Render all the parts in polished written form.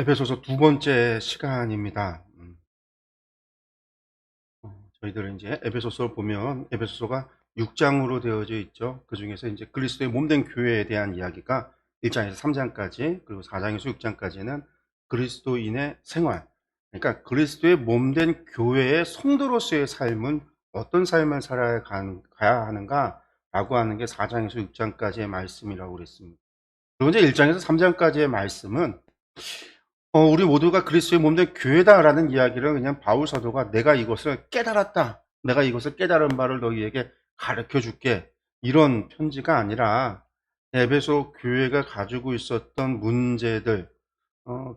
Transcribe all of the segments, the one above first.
에베소서 두 번째 시간입니다. 저희들은 이제 에베소서를 보면 에베소서가 6장으로 되어져 있죠. 그 중에서 이제 그리스도의 몸된 교회에 대한 이야기가 1장에서 3장까지, 그리고 4장에서 6장까지는 그리스도인의 생활, 그러니까 그리스도의 몸된 교회의 성도로서의 삶은 어떤 삶을 가야 하는가라고 하는 게 4장에서 6장까지의 말씀이라고 그랬습니다. 그리고 이제 1장에서 3장까지의 말씀은 우리 모두가 그리스도의 몸된 교회다라는 이야기를 그냥 바울 사도가 내가 이것을 깨달았다, 내가 이것을 깨달은 바를 너희에게 가르쳐 줄게, 이런 편지가 아니라 에베소 교회가 가지고 있었던 문제들,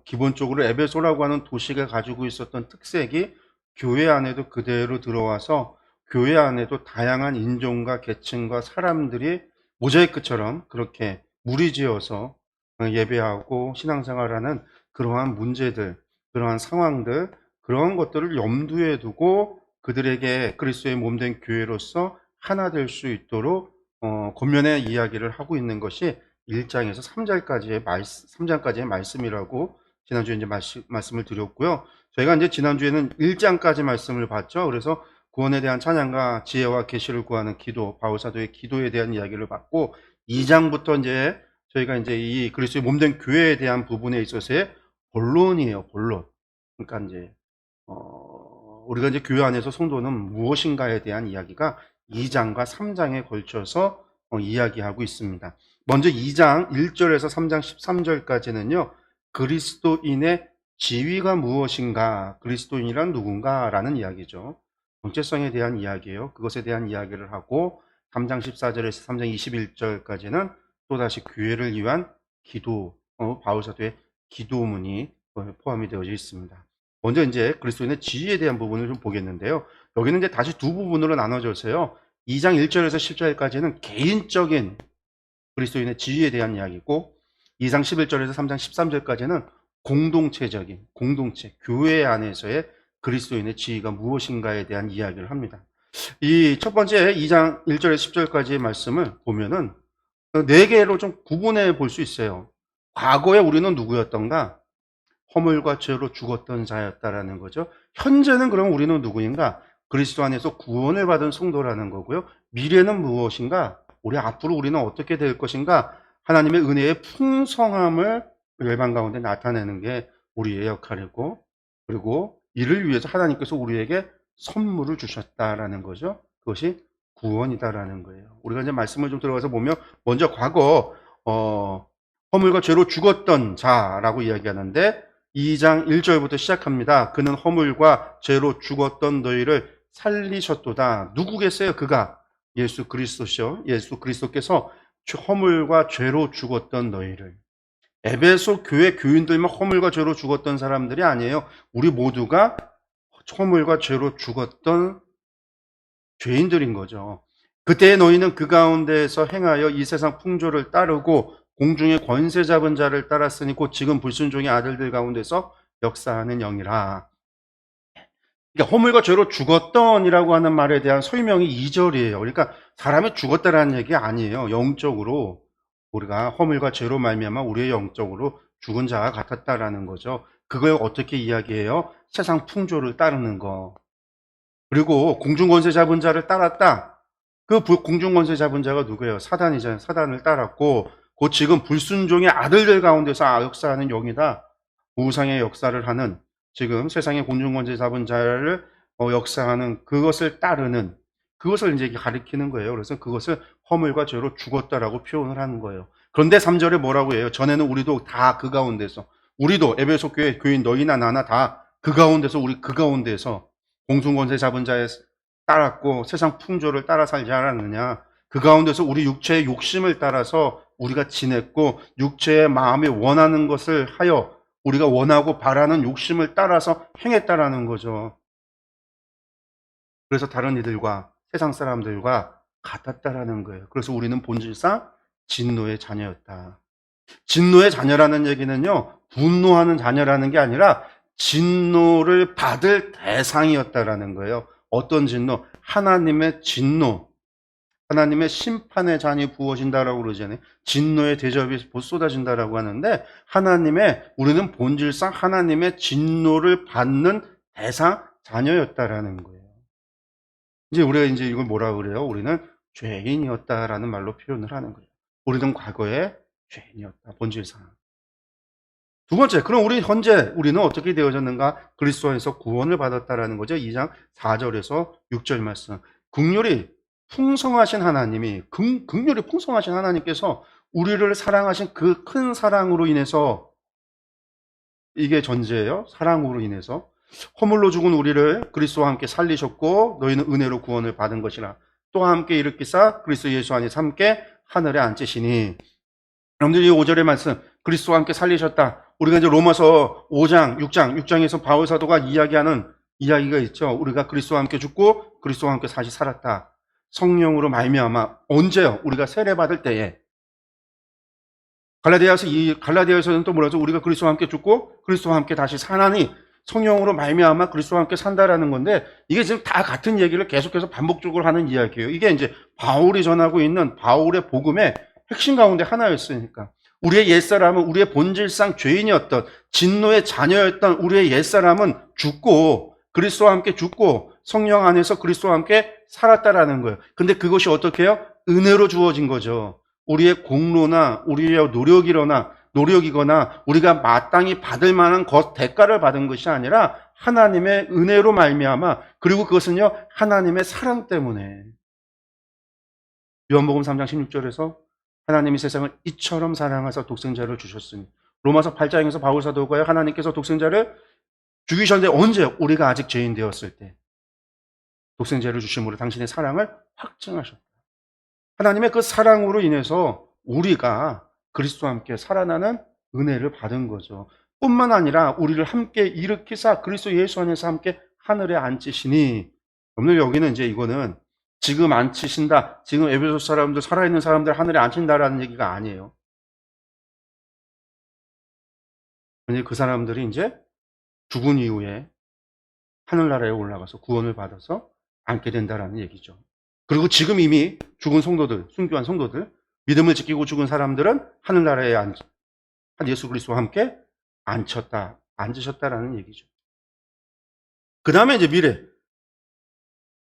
기본적으로 에베소라고 하는 도시가 가지고 있었던 특색이 교회 안에도 그대로 들어와서 교회 안에도 다양한 인종과 계층과 사람들이 모자이크처럼 그렇게 무리지어서 예배하고 신앙생활하는 그러한 문제들, 그러한 상황들, 그런 것들을 염두에 두고 그들에게 그리스도의 몸된 교회로서 하나 될 수 있도록 겉면의 이야기를 하고 있는 것이 1장에서 3장까지의 말씀이라고 지난주에 이제 말씀을 드렸고요. 저희가 이제 지난주에는 1장까지 말씀을 봤죠. 그래서 구원에 대한 찬양과 지혜와 계시를 구하는 기도, 바울사도의 기도에 대한 이야기를 봤고, 2장부터 이제 저희가 이제 이 그리스도의 몸된 교회에 대한 부분에 있어서의 본론이에요, 본론. 그러니까 이제 우리가 이제 교회 안에서 성도는 무엇인가에 대한 이야기가 2장과 3장에 걸쳐서 이야기하고 있습니다. 먼저 2장 1절에서 3장 13절까지는요, 그리스도인의 지위가 무엇인가, 그리스도인이란 누군가라는 이야기죠. 정체성에 대한 이야기예요. 그것에 대한 이야기를 하고 3장 14절에서 3장 21절까지는 또다시 교회를 위한 기도, 바울사도의 기도문이 포함이 되어져 있습니다. 먼저 이제 그리스도인의 지위에 대한 부분을 좀 보겠는데요. 여기는 이제 다시 두 부분으로 나눠져서요. 2장 1절에서 10절까지는 개인적인 그리스도인의 지위에 대한 이야기고, 2장 11절에서 3장 13절까지는 공동체적인, 공동체, 교회 안에서의 그리스도인의 지위가 무엇인가에 대한 이야기를 합니다. 이 첫 번째 2장 1절에서 10절까지의 말씀을 보면은 네 개로 좀 구분해 볼 수 있어요. 과거에 우리는 누구였던가? 허물과 죄로 죽었던 자였다라는 거죠. 현재는 그럼 우리는 누구인가? 그리스도 안에서 구원을 받은 성도라는 거고요. 미래는 무엇인가? 우리 앞으로 우리는 어떻게 될 것인가? 하나님의 은혜의 풍성함을 열방 가운데 나타내는 게 우리의 역할이고, 그리고 이를 위해서 하나님께서 우리에게 선물을 주셨다라는 거죠. 그것이 구원이다라는 거예요. 우리가 이제 말씀을 좀 들어가서 보면, 먼저 과거 허물과 죄로 죽었던 자라고 이야기하는데 2장 1절부터 시작합니다. 그는 허물과 죄로 죽었던 너희를 살리셨도다. 누구겠어요? 그가 예수 그리스도시요. 예수 그리스도께서 허물과 죄로 죽었던 너희를. 에베소 교회 교인들만 허물과 죄로 죽었던 사람들이 아니에요. 우리 모두가 허물과 죄로 죽었던 죄인들인 거죠. 그때 너희는 그 가운데에서 행하여 이 세상 풍조를 따르고 공중의 권세 잡은 자를 따랐으니 곧 지금 불순종의 아들들 가운데서 역사하는 영이라. 그러니까 허물과 죄로 죽었던이라고 하는 말에 대한 설명이 2절이에요. 그러니까 사람이 죽었다라는 얘기 아니에요. 영적으로 우리가 허물과 죄로 말미암아 우리의 영적으로 죽은 자가 같았다라는 거죠. 그걸 어떻게 이야기해요? 세상 풍조를 따르는 거. 그리고 공중권세 잡은 자를 따랐다. 그 공중권세 잡은 자가 누구예요? 사단이잖아요. 사단을 따랐고 곧 지금 불순종의 아들들 가운데서 역사하는 영이다. 우상의 역사를 하는, 지금 세상의 공중권세 잡은 자를 역사하는, 그것을 따르는, 그것을 이제 가리키는 거예요. 그래서 그것을 허물과 죄로 죽었다라고 표현을 하는 거예요. 그런데 3절에 뭐라고 해요? 전에는 우리도 다 그 가운데서, 우리도 에베소 교회 교인 너희나 나나 다 그 가운데서, 우리 그 가운데서 공중권세 잡은 자에 따랐고 세상 풍조를 따라 살지 않았느냐. 그 가운데서 우리 육체의 욕심을 따라서 우리가 지냈고, 육체의 마음이 원하는 것을 하여 우리가 원하고 바라는 욕심을 따라서 행했다라는 거죠. 그래서 다른 이들과, 세상 사람들과 같았다라는 거예요. 그래서 우리는 본질상 진노의 자녀였다. 진노의 자녀라는 얘기는요, 분노하는 자녀라는 게 아니라 진노를 받을 대상이었다라는 거예요. 어떤 진노? 하나님의 진노. 하나님의 심판의 잔이 부어진다라고 그러잖아요. 진노의 대접이 쏟아진다라고 하는데 우리는 본질상 하나님의 진노를 받는 대상 자녀였다라는 거예요. 우리가 이걸 뭐라 그래요? 우리는 죄인이었다라는 말로 표현을 하는 거예요. 우리는 과거에 죄인이었다. 본질상. 두 번째, 그럼 우리는 어떻게 되어졌는가? 그리스도 안에서 구원을 받았다라는 거죠. 2장 4절에서 6절 말씀. 극률이 풍성하신 하나님이, 극률이 풍성하신 하나님께서 우리를 사랑하신 그 큰 사랑으로 인해서, 이게 전제예요. 사랑으로 인해서 허물로 죽은 우리를 그리스도와 함께 살리셨고 너희는 은혜로 구원을 받은 것이라. 또 함께 일으키사 그리스도 예수 안에서 함께 하늘에 앉으시니. 여러분들이 5절의 말씀, 그리스도와 함께 살리셨다. 우리가 이제 로마서 5장, 6장에서 바울 사도가 이야기하는 이야기가 있죠. 우리가 그리스도와 함께 죽고 그리스도와 함께 다시 살았다. 성령으로 말미암아. 언제요? 우리가 세례 받을 때에. 갈라디아에서는 또 뭐라죠? 우리가 그리스도와 함께 죽고 그리스도와 함께 다시 사나니 성령으로 말미암아 그리스도와 함께 산다라는 건데, 이게 지금 다 같은 얘기를 계속해서 반복적으로 하는 이야기예요. 이게 이제 바울이 전하고 있는 바울의 복음의 핵심 가운데 하나였으니까. 우리의 옛사람은, 우리의 본질상 죄인이었던, 진노의 자녀였던 우리의 옛사람은 죽고 그리스도와 함께 죽고 성령 안에서 그리스도와 함께 살았다라는 거예요. 근데 그것이 어떻게 해요? 은혜로 주어진 거죠. 우리의 공로나 우리의 노력이거나 우리가 마땅히 받을 만한 대가를 받은 것이 아니라 하나님의 은혜로 말미암아, 그리고 그것은요 하나님의 사랑 때문에. 요한복음 3장 16절에서 하나님이 세상을 이처럼 사랑하사 독생자를 주셨으니. 로마서 8장에서 바울 사도가 하나님께서 독생자를 죽이셨는데 언제? 우리가 아직 죄인 되었을 때 독생자를 주심으로 당신의 사랑을 확증하셨다. 하나님의 그 사랑으로 인해서 우리가 그리스도와 함께 살아나는 은혜를 받은 거죠. 뿐만 아니라 우리를 함께 일으키사 그리스도 예수 안에서 함께 하늘에 앉히시니. 오늘 여기는 이제 이거는 지금 앉히신다, 지금 에베소 사람들, 살아있는 사람들 하늘에 앉힌다라는 얘기가 아니에요. 그 사람들이 이제 죽은 이후에 하늘나라에 올라가서 구원을 받아서 앉게 된다라는 얘기죠. 그리고 지금 이미 죽은 성도들, 순교한 성도들, 믿음을 지키고 죽은 사람들은 하늘나라에 예수 그리스도와 함께 앉으셨다라는 얘기죠. 그 다음에 이제 미래.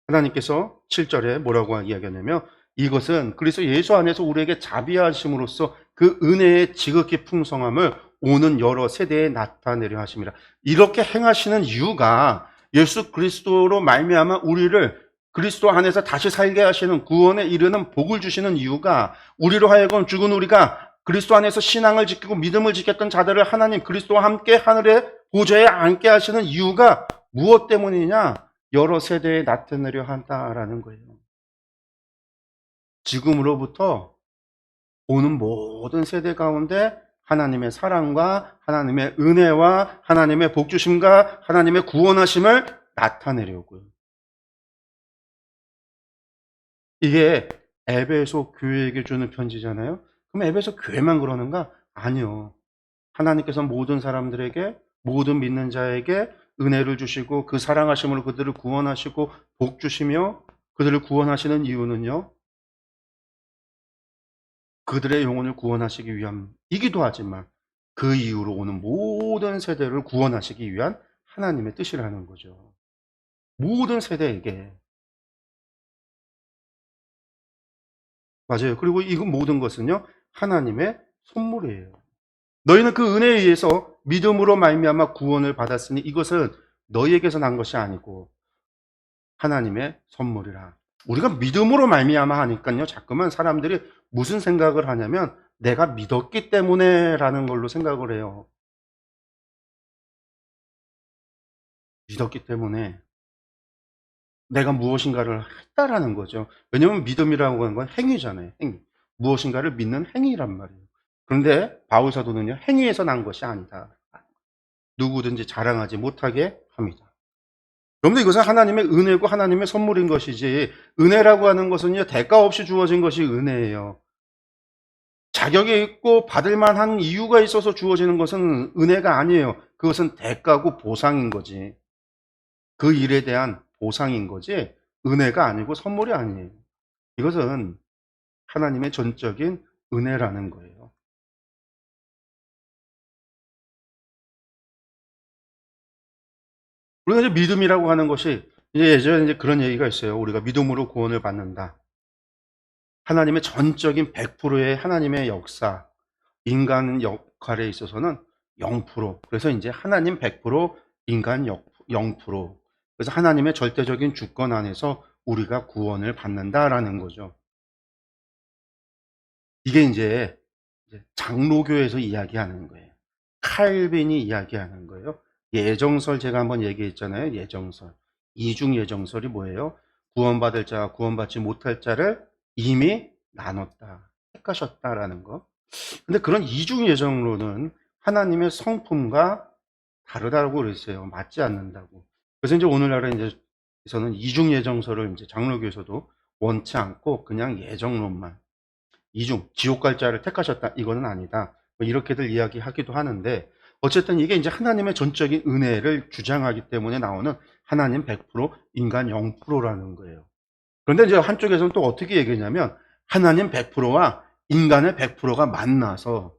하나님께서 7절에 뭐라고 이야기하냐면, 이것은 그리스도 예수 안에서 우리에게 자비하심으로써 그 은혜의 지극히 풍성함을 오는 여러 세대에 나타내려 하심이라. 이렇게 행하시는 이유가 예수 그리스도로 말미암아 우리를 그리스도 안에서 다시 살게 하시는, 구원에 이르는 복을 주시는 이유가, 우리로 하여금 죽은 우리가 그리스도 안에서 신앙을 지키고 믿음을 지켰던 자들을 하나님 그리스도와 함께 하늘의 보좌에 앉게 하시는 이유가 무엇 때문이냐? 여러 세대에 나타내려 한다라는 거예요. 지금으로부터 오는 모든 세대 가운데 하나님의 사랑과 하나님의 은혜와 하나님의 복주심과 하나님의 구원하심을 나타내려고요. 이게 에베소 교회에게 주는 편지잖아요. 그럼 에베소 교회만 그러는가? 아니요. 하나님께서 모든 사람들에게, 모든 믿는 자에게 은혜를 주시고 그 사랑하심으로 그들을 구원하시고 복 주시며 그들을 구원하시는 이유는요, 그들의 영혼을 구원하시기 위함이기도 하지만 그 이후로 오는 모든 세대를 구원하시기 위한 하나님의 뜻이라는 거죠. 모든 세대에게. 맞아요. 그리고 이 모든 것은요 하나님의 선물이에요. 너희는 그 은혜에 의해서 믿음으로 말미암아 구원을 받았으니 이것은 너희에게서 난 것이 아니고 하나님의 선물이라. 우리가 믿음으로 말미암아 하니까요, 자꾸만 사람들이 무슨 생각을 하냐면 내가 믿었기 때문에 라는 걸로 생각을 해요. 믿었기 때문에 내가 무엇인가를 했다라는 거죠. 왜냐하면 믿음이라고 하는 건 행위잖아요. 행위. 무엇인가를 믿는 행위란 말이에요. 그런데 바울 사도는요, 행위에서 난 것이 아니다. 누구든지 자랑하지 못하게 합니다. 여러분들, 이것은 하나님의 은혜고 하나님의 선물인 것이지, 은혜라고 하는 것은요 대가 없이 주어진 것이 은혜예요. 자격이 있고 받을 만한 이유가 있어서 주어지는 것은 은혜가 아니에요. 그것은 대가고 보상인 거지. 그 일에 대한 보상인 거지 은혜가 아니고 선물이 아니에요. 이것은 하나님의 전적인 은혜라는 거예요. 우리가 이제 믿음이라고 하는 것이 이제 예전에 이제 그런 얘기가 있어요. 우리가 믿음으로 구원을 받는다. 하나님의 전적인 100%의 하나님의 역사, 인간 역할에 있어서는 0%. 그래서 이제 하나님 100%, 인간 0%. 그래서 하나님의 절대적인 주권 안에서 우리가 구원을 받는다라는 거죠. 이게 이제 장로교에서 이야기하는 거예요. 칼빈이 이야기하는 거예요. 예정설 제가 한번 얘기했잖아요. 예정설. 이중 예정설이 뭐예요? 구원받을 자와 구원받지 못할 자를 이미 나눴다. 택하셨다라는 거. 근데 그런 이중 예정론은 하나님의 성품과 다르다고 그랬어요. 맞지 않는다고. 그래서 이제 오늘날에 이제 저는 이중 예정설을 이제 장로교에서도 원치 않고 그냥 예정론만 이중 지옥 갈 자를 택하셨다. 이거는 아니다. 뭐 이렇게들 이야기하기도 하는데 어쨌든 이게 이제 하나님의 전적인 은혜를 주장하기 때문에 나오는 하나님 100% 인간 0%라는 거예요. 그런데 이제 한쪽에서는 또 어떻게 얘기하냐면 하나님 100%와 인간의 100%가 만나서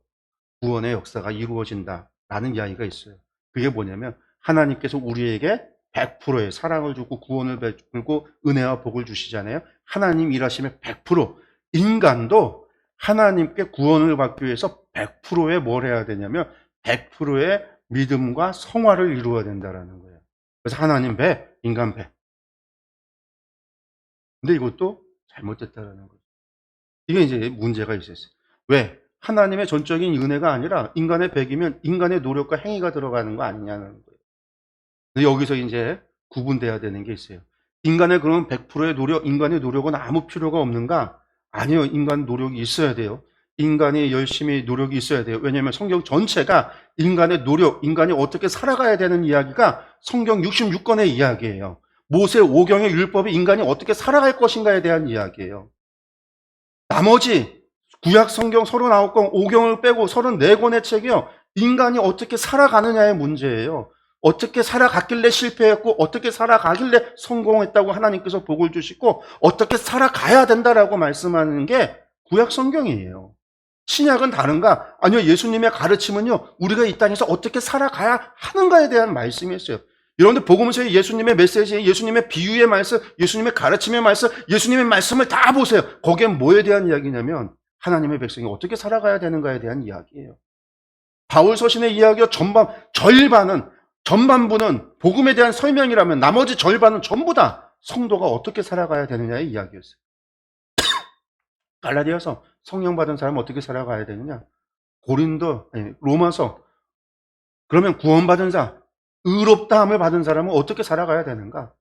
구원의 역사가 이루어진다라는 이야기가 있어요. 그게 뭐냐면 하나님께서 우리에게 100%의 사랑을 주고 구원을 베풀고 은혜와 복을 주시잖아요. 하나님 일하시면 100% 인간도 하나님께 구원을 받기 위해서 100%의 뭘 해야 되냐면 100%의 믿음과 성화를 이루어야 된다는 거예요. 그래서 하나님 배, 인간 배. 근데 이것도 잘못됐다라는 거예요. 이게 이제 문제가 있었어요. 왜? 하나님의 전적인 은혜가 아니라 인간의 백이면 인간의 노력과 행위가 들어가는 거 아니냐는 거예요. 근데 여기서 이제 구분돼야 되는 게 있어요. 인간의 그런 100%의 노력, 인간의 노력은 아무 필요가 없는가? 아니요. 인간 노력이 있어야 돼요. 인간이 열심히 노력이 있어야 돼요. 왜냐하면 성경 전체가 인간의 노력, 인간이 어떻게 살아가야 되는 이야기가 성경 66권의 이야기예요. 모세 5경의 율법이 인간이 어떻게 살아갈 것인가에 대한 이야기예요. 나머지 구약 성경 39권 5경을 빼고 34권의 책이요. 인간이 어떻게 살아가느냐의 문제예요. 어떻게 살아갔길래 실패했고 어떻게 살아가길래 성공했다고 하나님께서 복을 주시고 어떻게 살아가야 된다라고 말씀하는 게 구약 성경이에요. 신약은 다른가? 아니요. 예수님의 가르침은요. 우리가 이 땅에서 어떻게 살아가야 하는가에 대한 말씀이었어요. 여러분들 복음서의 예수님의 메시지, 예수님의 비유의 말씀, 예수님의 가르침의 말씀, 예수님의 말씀을 다 보세요. 거기엔 뭐에 대한 이야기냐면 하나님의 백성이 어떻게 살아가야 되는가에 대한 이야기예요. 바울 서신의 이야기와 전반부는 복음에 대한 설명이라면 나머지 절반은 전부 다 성도가 어떻게 살아가야 되느냐의 이야기였어요. 갈라디아서 성령 받은 사람은 어떻게 살아가야 되느냐? 로마서 그러면 구원받은 자, 의롭다함을 받은 사람은 어떻게 살아가야 되는가?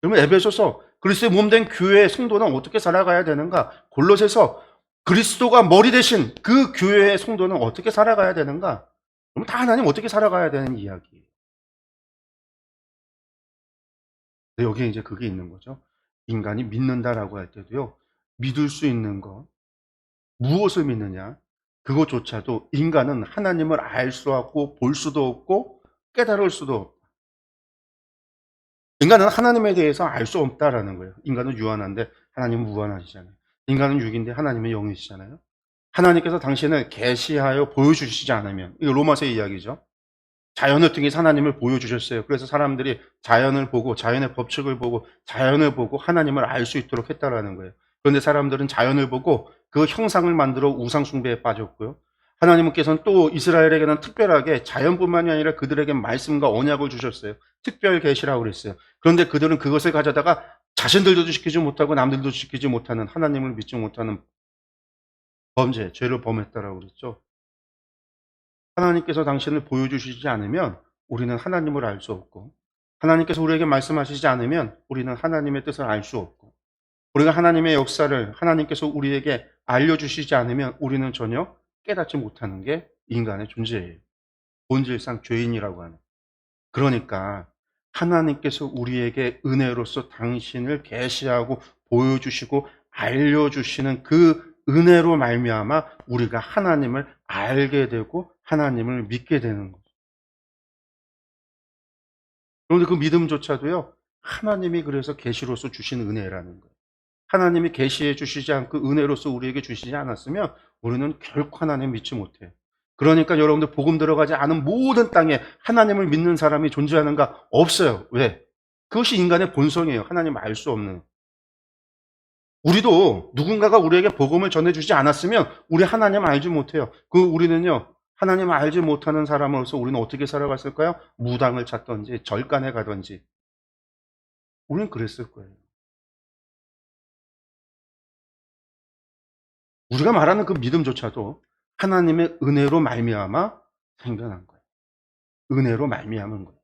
그러면 에베소서 그리스도의 몸된 교회의 성도는 어떻게 살아가야 되는가? 골로새서 그리스도가 머리 대신 그 교회의 성도는 어떻게 살아가야 되는가? 그럼 다 하나님 어떻게 살아가야 되는 이야기예요. 여기에 이제 그게 있는 거죠. 인간이 믿는다라고 할 때도요. 믿을 수 있는 것, 무엇을 믿느냐? 그것조차도 인간은 하나님을 알 수 없고 볼 수도 없고 깨달을 수도 없고 인간은 하나님에 대해서 알 수 없다라는 거예요. 인간은 유한한데 하나님은 무한하시잖아요. 인간은 육인데 하나님은 영이시잖아요. 하나님께서 당신을 계시하여 보여주시지 않으면 이거 로마서의 이야기죠. 자연을 통해서 하나님을 보여주셨어요. 그래서 사람들이 자연을 보고 자연의 법칙을 보고 자연을 보고 하나님을 알 수 있도록 했다라는 거예요. 그런데 사람들은 자연을 보고 그 형상을 만들어 우상 숭배에 빠졌고요. 하나님께서는 또 이스라엘에게는 특별하게 자연뿐만이 아니라 그들에게 말씀과 언약을 주셨어요. 특별 계시라고 그랬어요. 그런데 그들은 그것을 가져다가 자신들도 지키지 못하고 남들도 지키지 못하는 하나님을 믿지 못하는 범죄, 죄를 범했다라고 그랬죠. 하나님께서 당신을 보여주시지 않으면 우리는 하나님을 알 수 없고 하나님께서 우리에게 말씀하시지 않으면 우리는 하나님의 뜻을 알 수 없고 우리가 하나님의 역사를 하나님께서 우리에게 알려주시지 않으면 우리는 전혀 깨닫지 못하는 게 인간의 존재예요. 본질상 죄인이라고 하는. 그러니까 하나님께서 우리에게 은혜로서 당신을 계시하고 보여주시고 알려주시는 그 은혜로 말미암아 우리가 하나님을 알게 되고 하나님을 믿게 되는 거죠. 그런데 그 믿음조차도요. 하나님이 그래서 계시로서 주신 은혜라는 거예요. 하나님이 계시해 주시지 않고 은혜로서 우리에게 주시지 않았으면 우리는 결코 하나님 믿지 못해요. 그러니까 여러분들 복음 들어가지 않은 모든 땅에 하나님을 믿는 사람이 존재하는가? 없어요. 왜? 그것이 인간의 본성이에요. 하나님 알 수 없는. 우리도 누군가가 우리에게 복음을 전해주지 않았으면 우리 하나님 알지 못해요. 우리는요, 하나님 알지 못하는 사람으로서 우리는 어떻게 살아갔을까요? 무당을 찾던지 절간에 가든지. 우리는 그랬을 거예요. 우리가 말하는 그 믿음조차도 하나님의 은혜로 말미암아 생겨난 거예요. 은혜로 말미암은 거예요.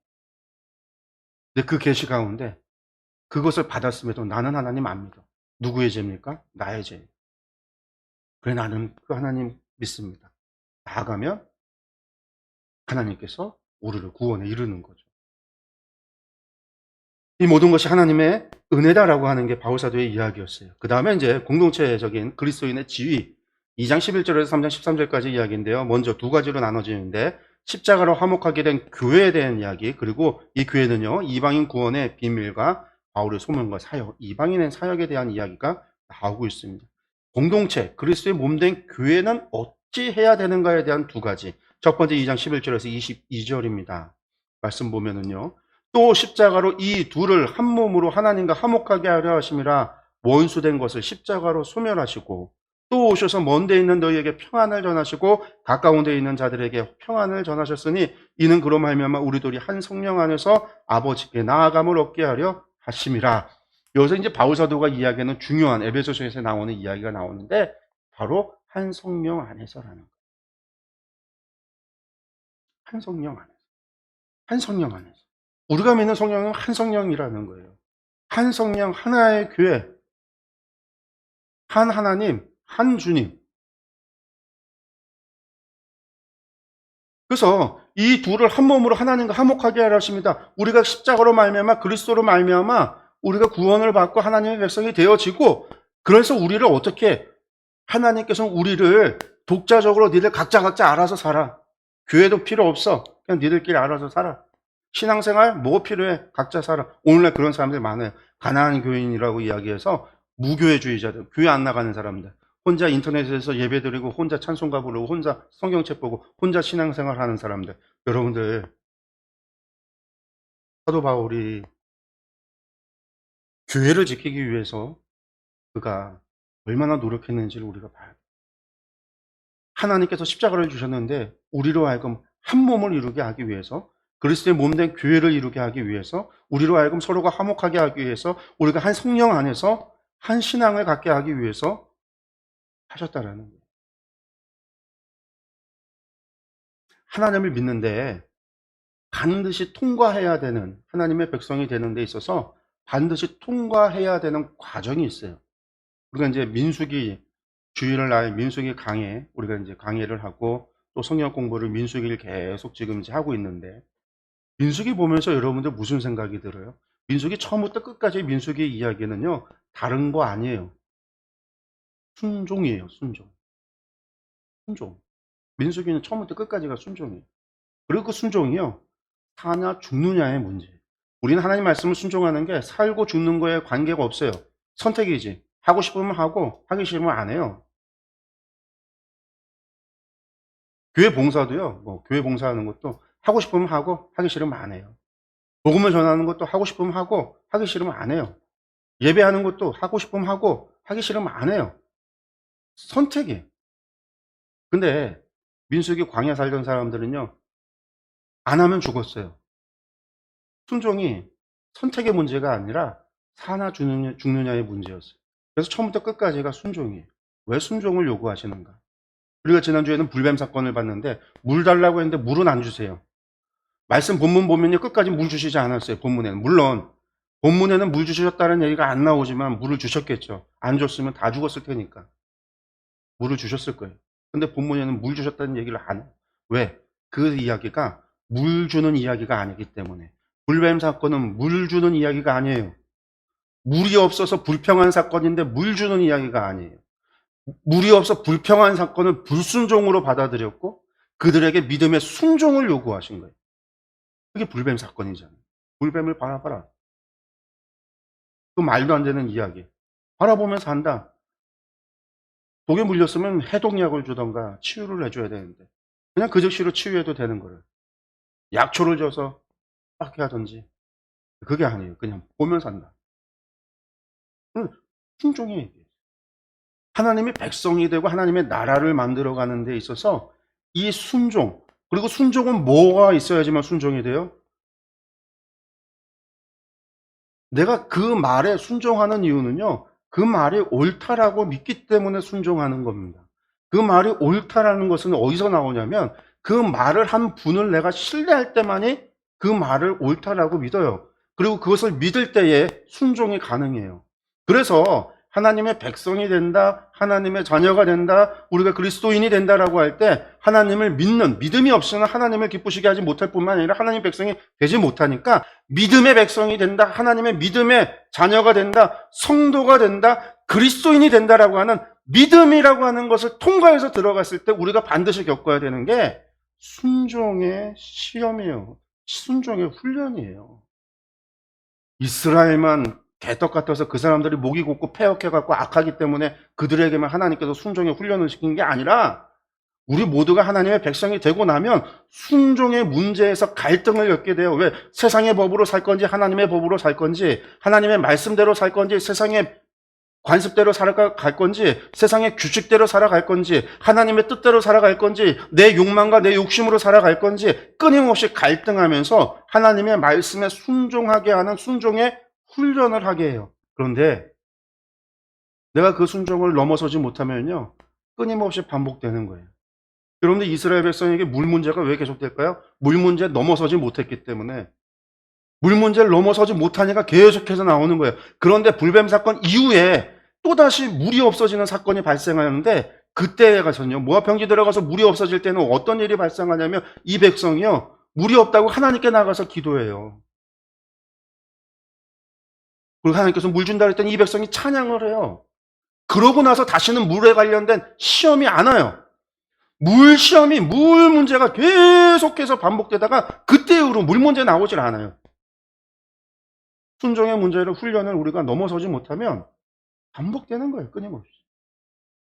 근데 그 계시 가운데 그것을 받았음에도 나는 하나님 안 믿어. 누구의 죄입니까? 나의 죄. 그래 나는 그 하나님 믿습니다. 나아가면 하나님께서 우리를 구원에 이르는 거죠. 이 모든 것이 하나님의 은혜다라고 하는 게 바울사도의 이야기였어요. 그 다음에 이제 공동체적인 그리스도인의 지위 2장 11절에서 3장 13절까지 이야기인데요. 먼저 두 가지로 나눠지는데 십자가로 화목하게 된 교회에 대한 이야기, 그리고 이 교회는요 이방인 구원의 비밀과 바울의 소명과 사역, 이방인의 사역에 대한 이야기가 나오고 있습니다. 공동체, 그리스도의 몸된 교회는 어찌 해야 되는가에 대한 두 가지. 첫 번째 2장 11절에서 22절입니다. 말씀 보면은요. 또 십자가로 이 둘을 한 몸으로 하나님과 화목하게 하려 하심이라 원수된 것을 십자가로 소멸하시고 또 오셔서 먼 데 있는 너희에게 평안을 전하시고 가까운 데 있는 자들에게 평안을 전하셨으니 이는 그로 말미암아 우리들이 한 성령 안에서 아버지께 나아감을 얻게 하려 하심이라. 여기서 이제 바울 사도가 이야기하는 중요한 에베소서에서 나오는 이야기가 나오는데 바로 한 성령 안에서라는 거예요. 한 성령 안에서. 한 성령 안에서. 우리가 믿는 성령은 한 성령이라는 거예요. 한 성령, 하나의 교회, 한 하나님, 한 주님. 그래서 이 둘을 한 몸으로 하나님과 화목하게 하려 하십니다. 우리가 십자가로 말미암아 그리스도로 말미암아 우리가 구원을 받고 하나님의 백성이 되어지고, 그래서 우리를 어떻게 하나님께서 우리를 독자적으로 니들 각자 알아서 살아. 교회도 필요 없어. 그냥 니들끼리 알아서 살아. 신앙생활 뭐 필요해? 각자 살아. 오늘날 그런 사람들이 많아요. 가난한 교인이라고 이야기해서 무교회주의자들, 교회 안 나가는 사람들, 혼자 인터넷에서 예배드리고 혼자 찬송가 부르고 혼자 성경책 보고 혼자 신앙생활 하는 사람들. 여러분들, 사도 바울이 교회를 지키기 위해서 그가 얼마나 노력했는지를 우리가 봐야 돼요. 하나님께서 십자가를 주셨는데 우리로 하여금 한 몸을 이루게 하기 위해서, 그리스도의 몸된 교회를 이루게 하기 위해서, 우리로 하여금 서로가 화목하게 하기 위해서, 우리가 한 성령 안에서 한 신앙을 갖게 하기 위해서 하셨다라는 거예요. 하나님을 믿는데 반드시 통과해야 되는, 하나님의 백성이 되는 데 있어서 반드시 통과해야 되는 과정이 있어요. 우리가 이제 민수기 주일날 민수기 강해, 우리가 이제 강해를 하고 또 성경 공부를 민수기를 계속 지금 이제 하고 있는데, 민수기 보면서 여러분들 무슨 생각이 들어요? 민수기 처음부터 끝까지 민수기 이야기는요 다른 거 아니에요. 순종이에요. 순종. 민수기는 처음부터 끝까지가 순종이에요. 그리고 그 순종이요 사냐 죽느냐의 문제. 우리는 하나님 말씀을 순종하는 게 살고 죽는 거에 관계가 없어요. 선택이지. 하고 싶으면 하고 하기 싫으면 안 해요. 교회 봉사도요, 교회 봉사하는 것도 하고 싶으면 하고 하기 싫으면 안 해요. 복음을 전하는 것도 하고 싶으면 하고 하기 싫으면 안 해요. 예배하는 것도 하고 싶으면 하고 하기 싫으면 안 해요. 선택이에요. 근데 민수기 광야 살던 사람들은요 안 하면 죽었어요. 순종이 선택의 문제가 아니라 사나 죽느냐의 문제였어요. 그래서 처음부터 끝까지가 순종이에요. 왜 순종을 요구하시는가? 우리가 지난주에는 불뱀 사건을 봤는데 물 달라고 했는데 물은 안 주세요. 말씀 본문 보면요 끝까지 물 주시지 않았어요. 본문에는. 물론 본문에는 물 주셨다는 얘기가 안 나오지만 물을 주셨겠죠. 안 줬으면 다 죽었을 테니까. 물을 주셨을 거예요. 근데 본문에는 물 주셨다는 얘기를 안 해요. 왜? 그 이야기가 물 주는 이야기가 아니기 때문에. 불뱀 사건은 물 주는 이야기가 아니에요. 물이 없어서 불평한 사건인데 물 주는 이야기가 아니에요. 물이 없어 불평한 사건을 불순종으로 받아들였고 그들에게 믿음의 순종을 요구하신 거예요. 그게 불뱀 사건이잖아요. 불뱀을 바라봐라. 그 말도 안 되는 이야기. 바라보면서 산다. 독에 물렸으면 해독약을 주던가 치유를 해줘야 되는데 그냥 그 즉시로 치유해도 되는 거를 약초를 줘서 빡게 하든지 그게 아니에요. 그냥 보면서 산다. 순종이 하나님이 백성이 되고 하나님의 나라를 만들어가는 데 있어서 이 순종, 그리고 순종은 뭐가 있어야지만 순종이 돼요? 내가 그 말에 순종하는 이유는요, 그 말이 옳다라고 믿기 때문에 순종하는 겁니다. 그 말이 옳다라는 것은 어디서 나오냐면 그 말을 한 분을 내가 신뢰할 때만이 그 말을 옳다라고 믿어요. 그리고 그것을 믿을 때에 순종이 가능해요. 그래서 하나님의 백성이 된다, 하나님의 자녀가 된다, 우리가 그리스도인이 된다라고 할 때 하나님을 믿는, 믿음이 없이는 하나님을 기쁘시게 하지 못할 뿐만 아니라 하나님 백성이 되지 못하니까 믿음의 백성이 된다, 하나님의 믿음의 자녀가 된다, 성도가 된다, 그리스도인이 된다라고 하는 믿음이라고 하는 것을 통과해서 들어갔을 때 우리가 반드시 겪어야 되는 게 순종의 시험이에요. 순종의 훈련이에요. 이스라엘만 개떡 같아서 그 사람들이 목이 곧고 패역해갖고 악하기 때문에 그들에게만 하나님께서 순종의 훈련을 시킨 게 아니라 우리 모두가 하나님의 백성이 되고 나면 순종의 문제에서 갈등을 겪게 돼요. 왜? 세상의 법으로 살 건지 하나님의 법으로 살 건지, 하나님의 말씀대로 살 건지, 세상의 관습대로 살아갈 건지, 세상의 규칙대로 살아갈 건지, 하나님의 뜻대로 살아갈 건지, 내 욕망과 내 욕심으로 살아갈 건지 끊임없이 갈등하면서 하나님의 말씀에 순종하게 하는 순종의 훈련을 하게 해요. 그런데 내가 그 순종을 넘어서지 못하면요, 끊임없이 반복되는 거예요. 여러분들 이스라엘 백성에게 물 문제가 왜 계속될까요? 물 문제 넘어서지 못했기 때문에. 물 문제를 넘어서지 못하니까 계속해서 나오는 거예요. 그런데 불뱀 사건 이후에 또다시 물이 없어지는 사건이 발생하는데 그때에 가서는요, 모압 평지 들어가서 물이 없어질 때는 어떤 일이 발생하냐면 이 백성이요, 물이 없다고 하나님께 나가서 기도해요. 그리고 하나님께서 물 준다 그랬더니 이 백성이 찬양을 해요. 그러고 나서 다시는 물에 관련된 시험이 안 와요. 물 시험이, 물 문제가 계속해서 반복되다가 그때 이후로 물 문제 나오질 않아요. 순종의 문제를, 훈련을 우리가 넘어서지 못하면 반복되는 거예요. 끊임없이.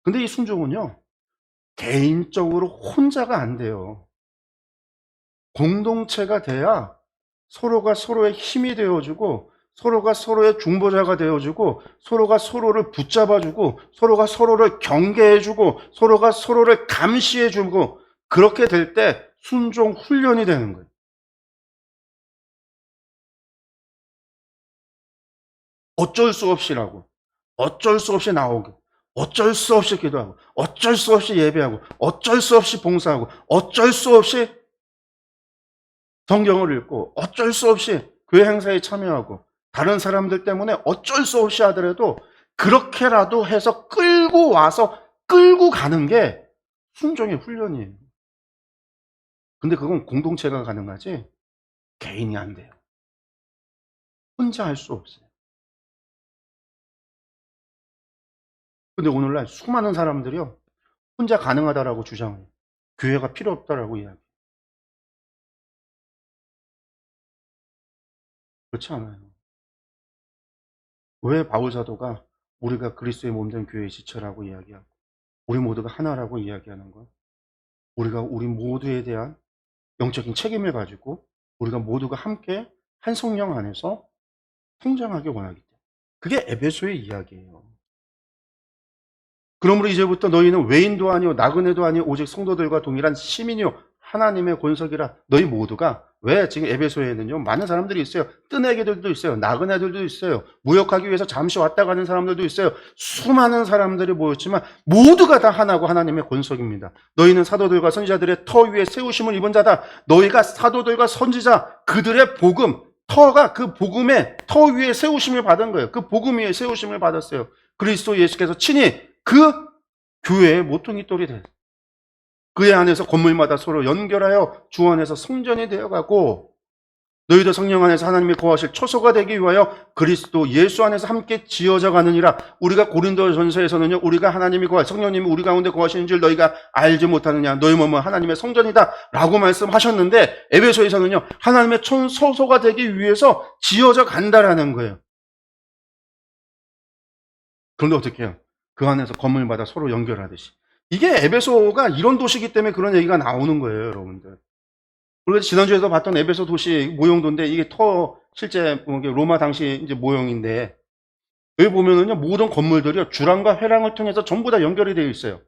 근데 이 순종은요, 개인적으로 혼자가 안 돼요. 공동체가 돼야 서로가 서로의 힘이 되어주고, 서로가 서로의 중보자가 되어주고, 서로가 서로를 붙잡아주고, 서로가 서로를 경계해주고, 서로가 서로를 감시해주고, 그렇게 될 때 순종 훈련이 되는 거예요. 어쩔 수 없이라고. 어쩔 수 없이 나오고, 어쩔 수 없이 기도하고, 어쩔 수 없이 예배하고, 어쩔 수 없이 봉사하고, 어쩔 수 없이 성경을 읽고, 어쩔 수 없이 교회 행사에 참여하고, 다른 사람들 때문에 어쩔 수 없이 하더라도 그렇게라도 해서 끌고 와서 끌고 가는 게 순종의 훈련이에요. 근데 그건 공동체가 가능하지 개인이 안 돼요. 혼자 할 수 없어요. 근데 오늘날 수많은 사람들이요, 혼자 가능하다라고 주장해요. 교회가 필요 없다라고 이야기해요. 그렇지 않아요. 왜 바울 사도가 우리가 그리스도의 몸된 교회의 지체라고 이야기하고 우리 모두가 하나라고 이야기하는 건, 우리가 우리 모두에 대한 영적인 책임을 가지고 우리가 모두가 함께 한 성령 안에서 성장하기 원하기 때문에. 그게 에베소의 이야기예요. 그러므로 이제부터 너희는 외인도 아니오 나그네도 아니오 오직 성도들과 동일한 시민이요 하나님의 권석이라. 너희 모두가, 왜 지금 에베소에는요 많은 사람들이 있어요. 뜨내기들도 있어요. 나그네들도 있어요. 무역하기 위해서 잠시 왔다 가는 사람들도 있어요. 수많은 사람들이 모였지만 모두가 다 하나고 하나님의 권석입니다. 너희는 사도들과 선지자들의 터 위에 세우심을 입은 자다. 너희가 사도들과 선지자 그들의 복음, 터가 그 복음의 터 위에 세우심을 받은 거예요. 그 복음 위에 세우심을 받았어요. 그리스도 예수께서 친히 그 교회의 모퉁이 돌이 됐어요. 그의 안에서 건물마다 서로 연결하여 주 안에서 성전이 되어가고, 너희도 성령 안에서 하나님이 거하실 초소가 되기 위하여 그리스도 예수 안에서 함께 지어져 가느니라. 우리가 고린도전서에서는요, 우리가 하나님이 성령님이 우리 가운데 거하시는 줄 너희가 알지 못하느냐, 너희 몸은 하나님의 성전이다 라고 말씀하셨는데, 에베소에서는요 하나님의 초소가 되기 위해서 지어져 간다라는 거예요. 그런데 어떻게 해요? 그 안에서 건물 받아 서로 연결하듯이. 이게 에베소가 이런 도시이기 때문에 그런 얘기가 나오는 거예요, 여러분들. 그리고 지난주에서 봤던 에베소 도시 모형도인데 이게 실제 로마 당시 이제 모형인데 여기 보면은요, 모든 건물들이요, 주랑과 회랑을 통해서 전부 다 연결이 되어 있어요.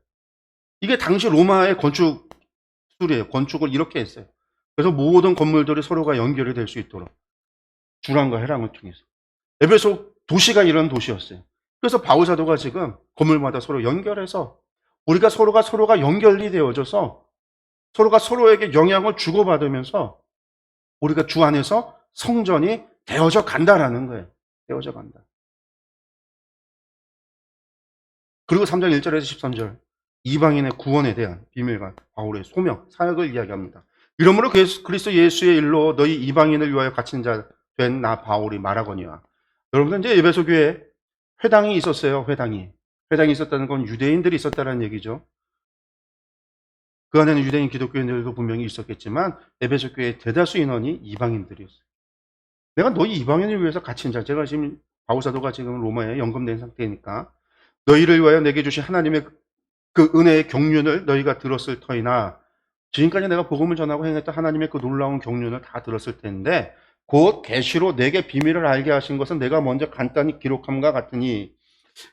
이게 당시 로마의 건축술이에요. 건축을 이렇게 했어요. 그래서 모든 건물들이 서로가 연결이 될 수 있도록 주랑과 회랑을 통해서. 에베소 도시가 이런 도시였어요. 그래서 바울 사도가 지금 건물마다 서로 연결해서 서로가 연결이 되어져서 서로가 서로에게 영향을 주고받으면서 우리가 주 안에서 성전이 되어져 간다라는 거예요. 되어져 간다. 그리고 3장 1절에서 13절 이방인의 구원에 대한 비밀과 바울의 소명, 사역을 이야기합니다. 이러므로 그리스도 예수의 일로 너희 이방인을 위하여 갇힌 자 된 나 바울이 말하거니와. 여러분들 이제 에베소 교회에 회당이 있었어요. 회당이 있었다는 건 유대인들이 있었다는 얘기죠. 그 안에는 유대인 기독교인들도 분명히 있었겠지만 에베소 교회의 대다수 인원이 이방인들이었어요. 내가 너희 이방인을 위해서 갇힌 자, 제가 지금 바울 사도가 지금 로마에 연금된 상태니까 너희를 위하여 내게 주신 하나님의 그 은혜의 경륜을 너희가 들었을 터이나, 지금까지 내가 복음을 전하고 행했던 하나님의 그 놀라운 경륜을 다 들었을 텐데 곧 계시로 내게 비밀을 알게 하신 것은 내가 먼저 간단히 기록함과 같으니.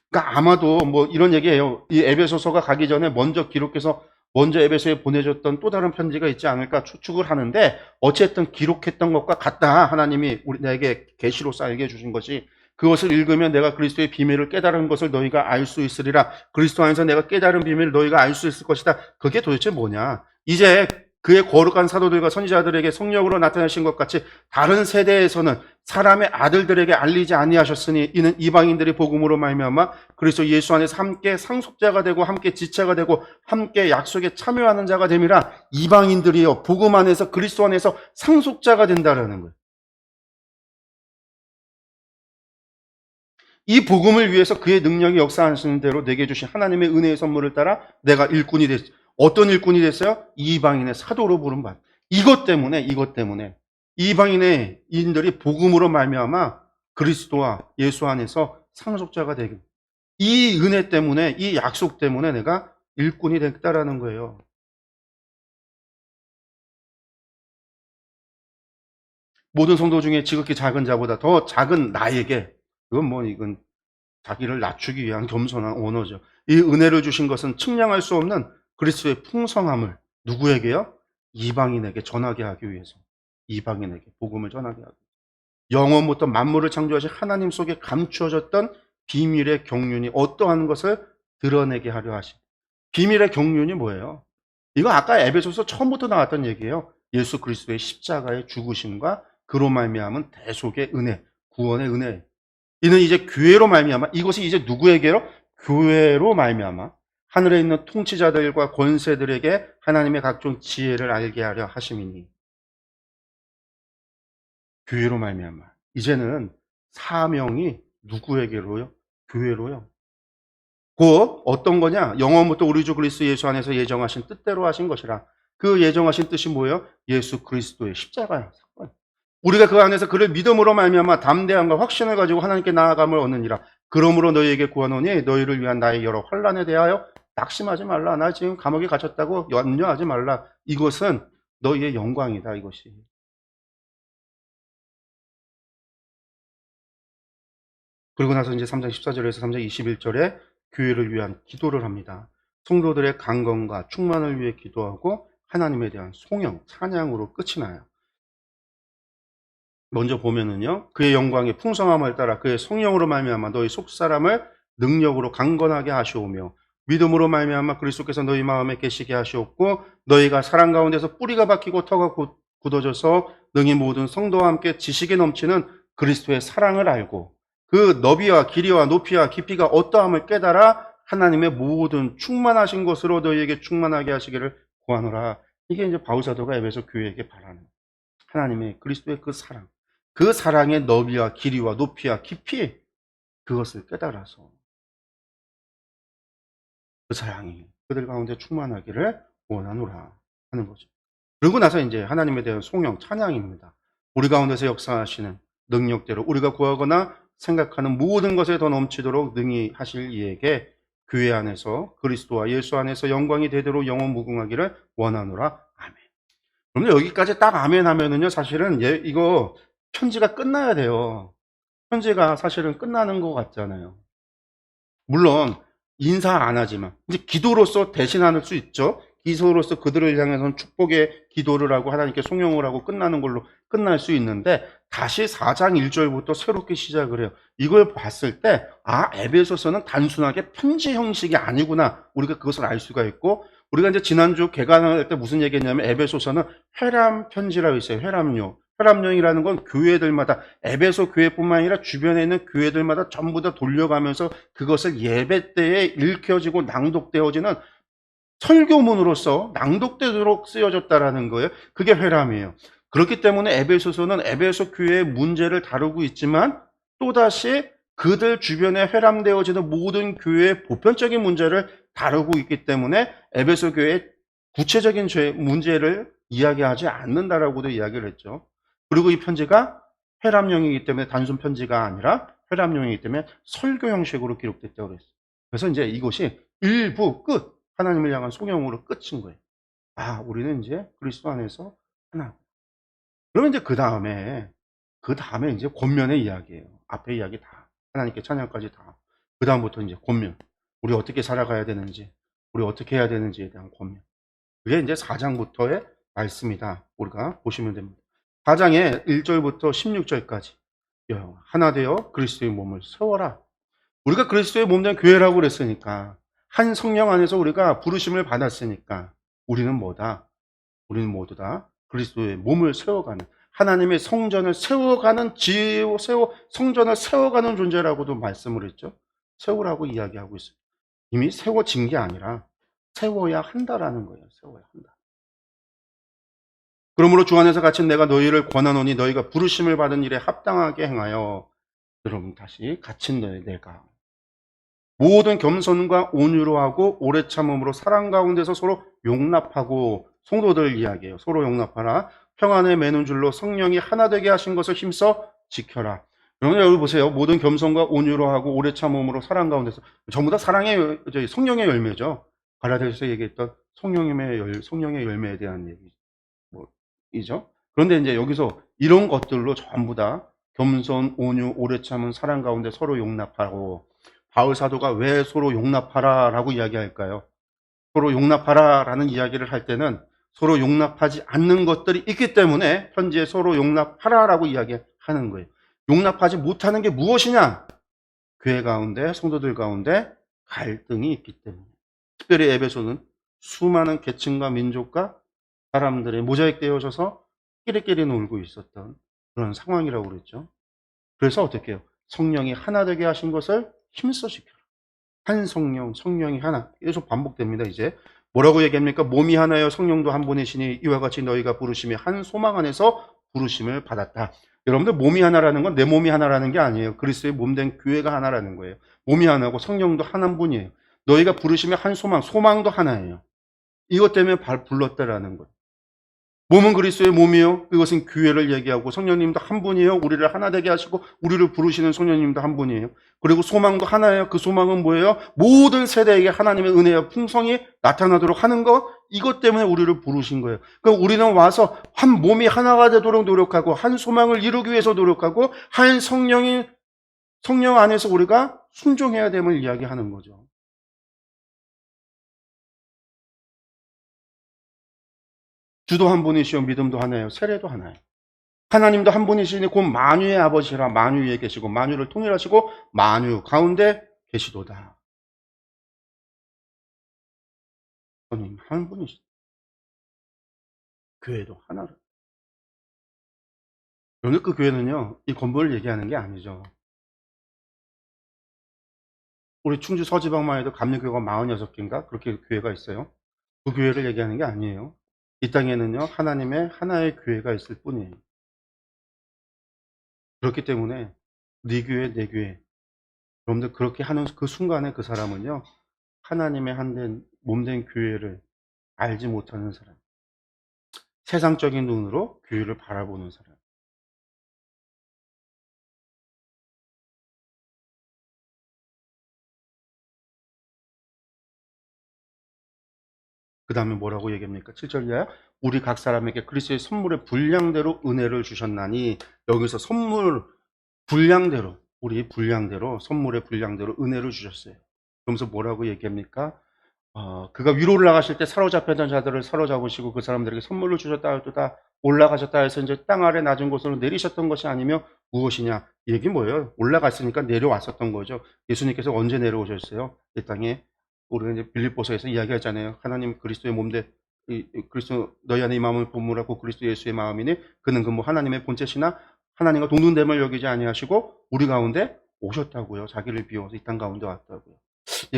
그러니까 아마도 뭐 이런 얘기예요. 이 에베소서가 가기 전에 먼저 기록해서 먼저 에베소에 보내줬던 또 다른 편지가 있지 않을까 추측을 하는데, 어쨌든 기록했던 것과 같다. 하나님이 내게 계시로 알게 해주신 것이, 그것을 읽으면 내가 그리스도의 비밀을 깨달은 것을 너희가 알 수 있으리라. 그리스도 안에서 내가 깨달은 비밀을 너희가 알 수 있을 것이다. 그게 도대체 뭐냐? 이제 그의 거룩한 사도들과 선지자들에게 성령으로 나타나신 것 같이 다른 세대에서는 사람의 아들들에게 알리지 아니하셨으니 이는 이방인들이 복음으로 말미암아 그리스도 예수 안에서 함께 상속자가 되고 함께 지체가 되고 함께 약속에 참여하는 자가 됨이라. 이방인들이요, 복음 안에서 그리스도 안에서 상속자가 된다라는 거예요. 이 복음을 위해서 그의 능력이 역사하시는 대로 내게 주신 하나님의 은혜의 선물을 따라 내가 일꾼이 됐어요. 어떤 일꾼이 됐어요? 이방인의 사도로 부름받. 이것 때문에 이방인의 인들이 복음으로 말미암아 그리스도와 예수 안에서 상속자가 되기. 이 은혜 때문에, 이 약속 때문에 내가 일꾼이 됐다라는 거예요. 모든 성도 중에 지극히 작은 자보다 더 작은 나에게, 이건 자기를 낮추기 위한 겸손한 언어죠. 이 은혜를 주신 것은 측량할 수 없는 그리스도의 풍성함을 누구에게요? 이방인에게 전하게 하기 위해서. 이방인에게 복음을 전하게 하기 위해서. 영원부터 만물을 창조하신 하나님 속에 감추어졌던 비밀의 경륜이 어떠한 것을 드러내게 하려 하신. 비밀의 경륜이 뭐예요? 이거 아까 에베소서 처음부터 나왔던 얘기예요. 예수 그리스도의 십자가의 죽으심과 그로 말미암은 대속의 은혜, 구원의 은혜. 이는 이제 교회로 말미암아, 이것이 이제 누구에게로? 교회로 말미암아 하늘에 있는 통치자들과 권세들에게 하나님의 각종 지혜를 알게 하려 하심이니. 교회로 말미암아 이제는 사명이 누구에게로요? 교회로요. 곧 어떤 거냐? 영원부터 우리 주 그리스도 예수 안에서 예정하신 뜻대로 하신 것이라. 그 예정하신 뜻이 뭐예요? 예수 그리스도의 십자가야. 우리가 그 안에서 그를 믿음으로 말미암아 담대함과 확신을 가지고 하나님께 나아감을 얻느니라. 그러므로 너희에게 구하노니 너희를 위한 나의 여러 환난에 대하여 낙심하지 말라. 나 지금 감옥에 갇혔다고 염려하지 말라. 이것은 너희의 영광이다. 이것이. 그리고 나서 이제 3장 14절에서 3장 21절에 교회를 위한 기도를 합니다. 성도들의 강건과 충만을 위해 기도하고 하나님에 대한 송영, 찬양으로 끝이 나요. 먼저 보면은요, 그의 영광의 풍성함을 따라 그의 성령으로 말미암아 너희 속사람을 능력으로 강건하게 하시오며 믿음으로 말미암아 그리스도께서 너희 마음에 계시게 하시옵고 너희가 사랑 가운데서 뿌리가 박히고 터가 굳어져서 능히 모든 성도와 함께 지식에 넘치는 그리스도의 사랑을 알고 그 너비와 길이와 높이와 깊이가 어떠함을 깨달아 하나님의 모든 충만하신 것으로 너희에게 충만하게 하시기를 구하노라. 이게 이제 바울 사도가 에베소 교회에게 바라는 하나님의 그리스도의 그 사랑. 그 사랑의 너비와 길이와 높이와 깊이, 그것을 깨달아서 그 사랑이 그들 가운데 충만하기를 원하노라 하는 거죠. 그러고 나서 이제 하나님에 대한 송영, 찬양입니다. 우리 가운데서 역사하시는 능력대로 우리가 구하거나 생각하는 모든 것에 더 넘치도록 능히 하실 이에게 교회 안에서 그리스도와 예수 안에서 영광이 되도록 영원 무궁하기를 원하노라. 아멘. 그런데 여기까지 딱 아멘 하면은요, 사실은 이거 편지가 끝나야 돼요. 편지가 사실은 끝나는 것 같잖아요. 물론 인사 안 하지만 이제 기도로서 대신할 수 있죠. 기도로서 그들을 향해서는 축복의 기도를 하고 하나님께 송영을 하고 끝나는 걸로 끝날 수 있는데, 다시 4장 1절부터 새롭게 시작을 해요. 이걸 봤을 때 에베소서는 단순하게 편지 형식이 아니구나, 우리가 그것을 알 수가 있고, 우리가 이제 지난주 개관할 때 무슨 얘기했냐면 에베소서는 회람 편지라고 있어요. 회람용. 혈압령이라는 건 교회들마다, 에베소 교회뿐만 아니라 주변에 있는 교회들마다 전부 다 돌려가면서 그것을 예배 때에 읽혀지고 낭독되어지는 설교문으로서 낭독되도록 쓰여졌다라는 거예요. 그게 회람이에요. 그렇기 때문에 에베소서는 에베소 교회의 문제를 다루고 있지만 또다시 그들 주변에 회람되어지는 모든 교회의 보편적인 문제를 다루고 있기 때문에 에베소 교회의 구체적인 문제를 이야기하지 않는다라고도 이야기를 했죠. 그리고 이 편지가 회람용이기 때문에 단순 편지가 아니라 회람용이기 때문에 설교 형식으로 기록됐다고 그랬어요. 그래서 이제 이것이 일부 끝, 하나님을 향한 송영으로 끝인 거예요. 우리는 이제 그리스도 안에서 하나. 그러면 이제 그 다음에 이제 권면의 이야기예요. 앞에 이야기 다. 하나님께 찬양까지 다. 그 다음부터 이제 권면. 우리 어떻게 살아가야 되는지, 우리 어떻게 해야 되는지에 대한 권면. 그게 이제 4장부터의 말씀이다. 우리가 보시면 됩니다. 4장의 1절부터 16절까지. 하나 되어 그리스도의 몸을 세워라. 우리가 그리스도의 몸 된 교회라고 그랬으니까, 한 성령 안에서 우리가 부르심을 받았으니까, 우리는 뭐다? 우리는 모두 다 그리스도의 몸을 세워가는, 하나님의 성전을 세워가는, 성전을 세워가는 존재라고도 말씀을 했죠. 세우라고 이야기하고 있습니다. 이미 세워진 게 아니라 세워야 한다라는 거예요. 세워야 한다. 그러므로 주 안에서 갇힌 내가 너희를 권하노니 너희가 부르심을 받은 일에 합당하게 행하여. 여러분, 다시 갇힌 내가 모든 겸손과 온유로 하고 오래 참음으로 사랑 가운데서 서로 용납하고. 성도들 이야기예요. 서로 용납하라. 평안에 매는 줄로 성령이 하나 되게 하신 것을 힘써 지켜라. 여러분 보세요. 모든 겸손과 온유로 하고 오래 참음으로 사랑 가운데서, 전부 다 사랑의, 성령의 열매죠. 갈라디아서에서 얘기했던 성령의 열매에 대한 얘기죠. 그런데 이제 여기서 이런 것들로 전부 다 겸손, 온유, 오래 참은 사랑 가운데 서로 용납하고. 바울 사도가 왜 서로 용납하라 라고 이야기할까요? 서로 용납하라 라는 이야기를 할 때는 서로 용납하지 않는 것들이 있기 때문에 편지에 서로 용납하라 라고 이야기하는 거예요. 용납하지 못하는 게 무엇이냐? 교회 가운데, 성도들 가운데 갈등이 있기 때문에. 특별히 에베소는 수많은 계층과 민족과 사람들의 모자익되어져서 끼리끼리 놀고 있었던 그런 상황이라고 그랬죠. 그래서 어떻게 해요? 성령이 하나 되게 하신 것을 힘써 지켜라. 한 성령, 성령이 하나. 계속 반복됩니다. 이제 뭐라고 얘기합니까? 몸이 하나여 성령도 한 분이시니 이와 같이 너희가 부르심이 한 소망 안에서 부르심을 받았다. 여러분들, 몸이 하나라는 건 내 몸이 하나라는 게 아니에요. 그리스도의 몸된 교회가 하나라는 거예요. 몸이 하나고 성령도 한 분이에요. 너희가 부르심이 한 소망, 소망도 하나예요. 이것 때문에 불렀다라는 거예요. 몸은 그리스도의 몸이요. 그것은 교회를 얘기하고, 성령님도 한 분이에요. 우리를 하나 되게 하시고 우리를 부르시는 성령님도 한 분이에요. 그리고 소망도 하나예요. 그 소망은 뭐예요? 모든 세대에게 하나님의 은혜와 풍성이 나타나도록 하는 것. 이것 때문에 우리를 부르신 거예요. 그럼 우리는 와서 한 몸이 하나가 되도록 노력하고, 한 소망을 이루기 위해서 노력하고, 한 성령 안에서 우리가 순종해야 됨을 이야기하는 거죠. 주도 한 분이시요 믿음도 하나예요. 세례도 하나예요. 하나님도 한 분이시니 곧 만유의 아버지라. 만유 위에 계시고 만유를 통일하시고 만유 가운데 계시도다. 하나님 한 분이시다. 교회도 하나로. 오늘 그 교회는요, 이 건물을 얘기하는 게 아니죠. 우리 충주 서지방만 해도 감리교회가 46개인가 그렇게 교회가 있어요. 그 교회를 얘기하는 게 아니에요. 이 땅에는요, 하나님의 하나의 교회가 있을 뿐이에요. 그렇기 때문에 네 교회, 내 교회. 여러분들 그렇게 하는 그 순간에 그 사람은요, 하나님의 몸된 교회를 알지 못하는 사람. 세상적인 눈으로 교회를 바라보는 사람. 그 다음에 뭐라고 얘기합니까? 7절 이하야. 우리 각 사람에게 그리스도의 선물의 분량대로 은혜를 주셨나니, 여기서 선물 분량대로, 우리 분량대로, 선물의 분량대로 은혜를 주셨어요. 그러면서 뭐라고 얘기합니까? 그가 위로 올라가실 때 사로잡혔던 자들을 사로잡으시고 그 사람들에게 선물을 주셨다 하였도다. 올라가셨다 해서 이제 땅 아래 낮은 곳으로 내리셨던 것이 아니며 무엇이냐? 이 얘기 뭐예요? 올라갔으니까 내려왔었던 거죠. 예수님께서 언제 내려오셨어요? 이 땅에. 우리가 이제 빌립보서에서 이야기하잖아요. 하나님 그리스도의 몸대, 그리스도 너희 안에 이 마음을 본무라고 그리스도 예수의 마음이니 그는 그 뭐 하나님의 본체시나 하나님과 동등됨을 여기지 아니하시고 우리 가운데 오셨다고요. 자기를 비워서 이 땅 가운데 왔다고요.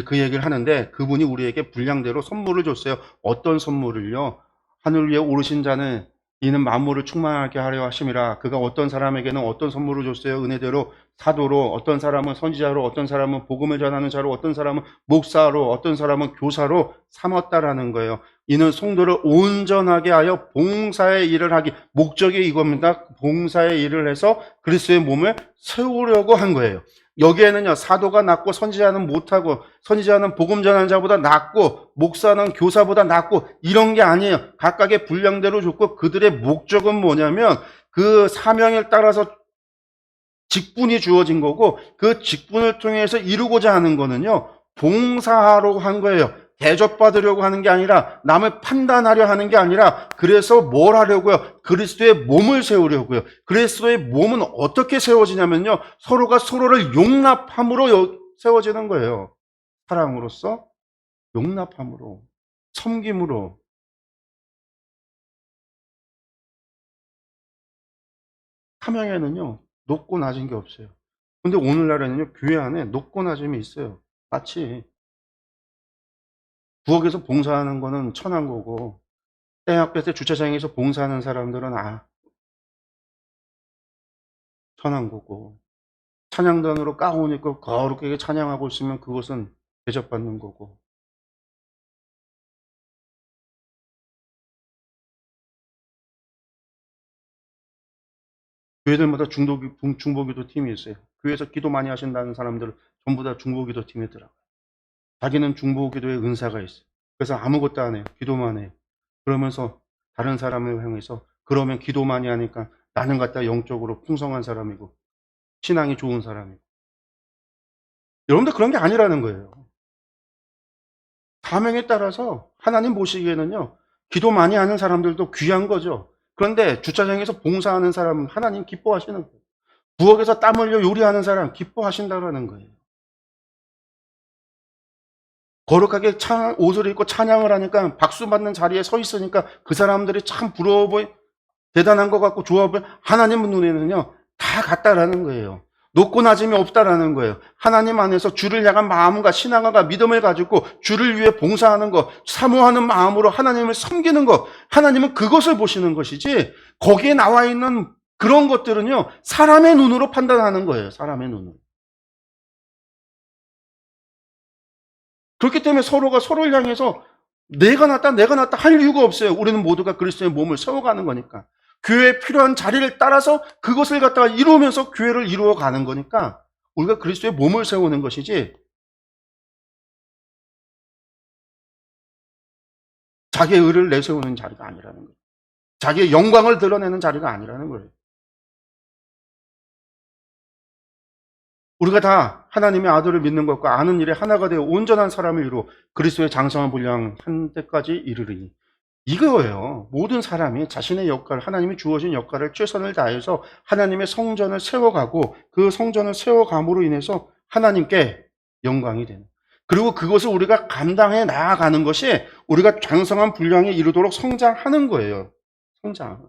그 얘기를 하는데, 그분이 우리에게 분량대로 선물을 줬어요. 어떤 선물을요? 하늘 위에 오르신 자는 이는 만물을 충만하게 하려 하심이라. 그가 어떤 사람에게는 어떤 선물을 줬어요? 은혜대로, 사도로, 어떤 사람은 선지자로, 어떤 사람은 복음을 전하는 자로, 어떤 사람은 목사로, 어떤 사람은 교사로 삼았다라는 거예요. 이는 성도를 온전하게 하여 봉사의 일을 하기, 목적이 이겁니다. 봉사의 일을 해서 그리스도의 몸을 세우려고 한 거예요. 여기에는요, 사도가 낫고 선지자는 못하고, 선지자는 복음 전하는 자보다 낫고, 목사는 교사보다 낫고, 이런 게 아니에요. 각각의 분량대로 줬고, 그들의 목적은 뭐냐면 그 사명에 따라서 직분이 주어진 거고, 그 직분을 통해서 이루고자 하는 거는요, 봉사하려고 한 거예요. 대접받으려고 하는 게 아니라, 남을 판단하려 하는 게 아니라, 그래서 뭘 하려고요? 그리스도의 몸을 세우려고요. 그리스도의 몸은 어떻게 세워지냐면요, 서로가 서로를 용납함으로 세워지는 거예요. 사랑으로서, 용납함으로, 섬김으로. 사명에는요, 높고 낮은 게 없어요. 근데 오늘날에는요, 교회 안에 높고 낮음이 있어요. 마치 부엌에서 봉사하는 거는 천한 거고, 땡 앞에서 주차장에서 봉사하는 사람들은 천한 거고, 찬양단으로 가운 입고 거룩하게 찬양하고 있으면 그것은 대접받는 거고. 교회들마다 중보기도 팀이 있어요. 교회에서 기도 많이 하신다는 사람들은 전부 다 중보기도 팀에 들어가요. 자기는 중보기도의 은사가 있어요. 그래서 아무것도 안 해요. 기도만 해요. 그러면서 다른 사람을 향해서, 그러면 기도 많이 하니까 나는 갖다 영적으로 풍성한 사람이고 신앙이 좋은 사람이고. 여러분들 그런 게 아니라는 거예요. 사명에 따라서 하나님 보시기에는요, 기도 많이 하는 사람들도 귀한 거죠. 그런데 주차장에서 봉사하는 사람은 하나님 기뻐하시는 거예요. 부엌에서 땀 흘려 요리하는 사람 기뻐하신다라는 거예요. 거룩하게 옷을 입고 찬양을 하니까 박수 받는 자리에 서 있으니까 그 사람들이 참 부러워 보이, 대단한 것 같고 좋아 보여. 하나님 눈에는요, 다 같다라는 거예요. 높고 낮음이 없다라는 거예요. 하나님 안에서 주를 향한 마음과 신앙과 믿음을 가지고 주를 위해 봉사하는 것, 사모하는 마음으로 하나님을 섬기는 것, 하나님은 그것을 보시는 것이지, 거기에 나와 있는 그런 것들은요, 사람의 눈으로 판단하는 거예요. 사람의 눈으로. 그렇기 때문에 서로가 서로를 향해서 내가 낫다 할 이유가 없어요. 우리는 모두가 그리스도의 몸을 세워가는 거니까. 교회에 필요한 자리를 따라서 그것을 갖다가 이루면서 교회를 이루어가는 거니까 우리가 그리스도의 몸을 세우는 것이지, 자기의 의를 내세우는 자리가 아니라는 거예요. 자기의 영광을 드러내는 자리가 아니라는 거예요. 우리가 다 하나님의 아들을 믿는 것과 아는 일에 하나가 되어 온전한 사람을 이루어 그리스도의 장성한 분량 한 때까지 이르리니. 이거예요. 모든 사람이 자신의 역할, 하나님이 주어진 역할을 최선을 다해서 하나님의 성전을 세워가고 그 성전을 세워감으로 인해서 하나님께 영광이 되는. 그리고 그것을 우리가 감당해 나아가는 것이 우리가 장성한 분량에 이르도록 성장하는 거예요. 성장.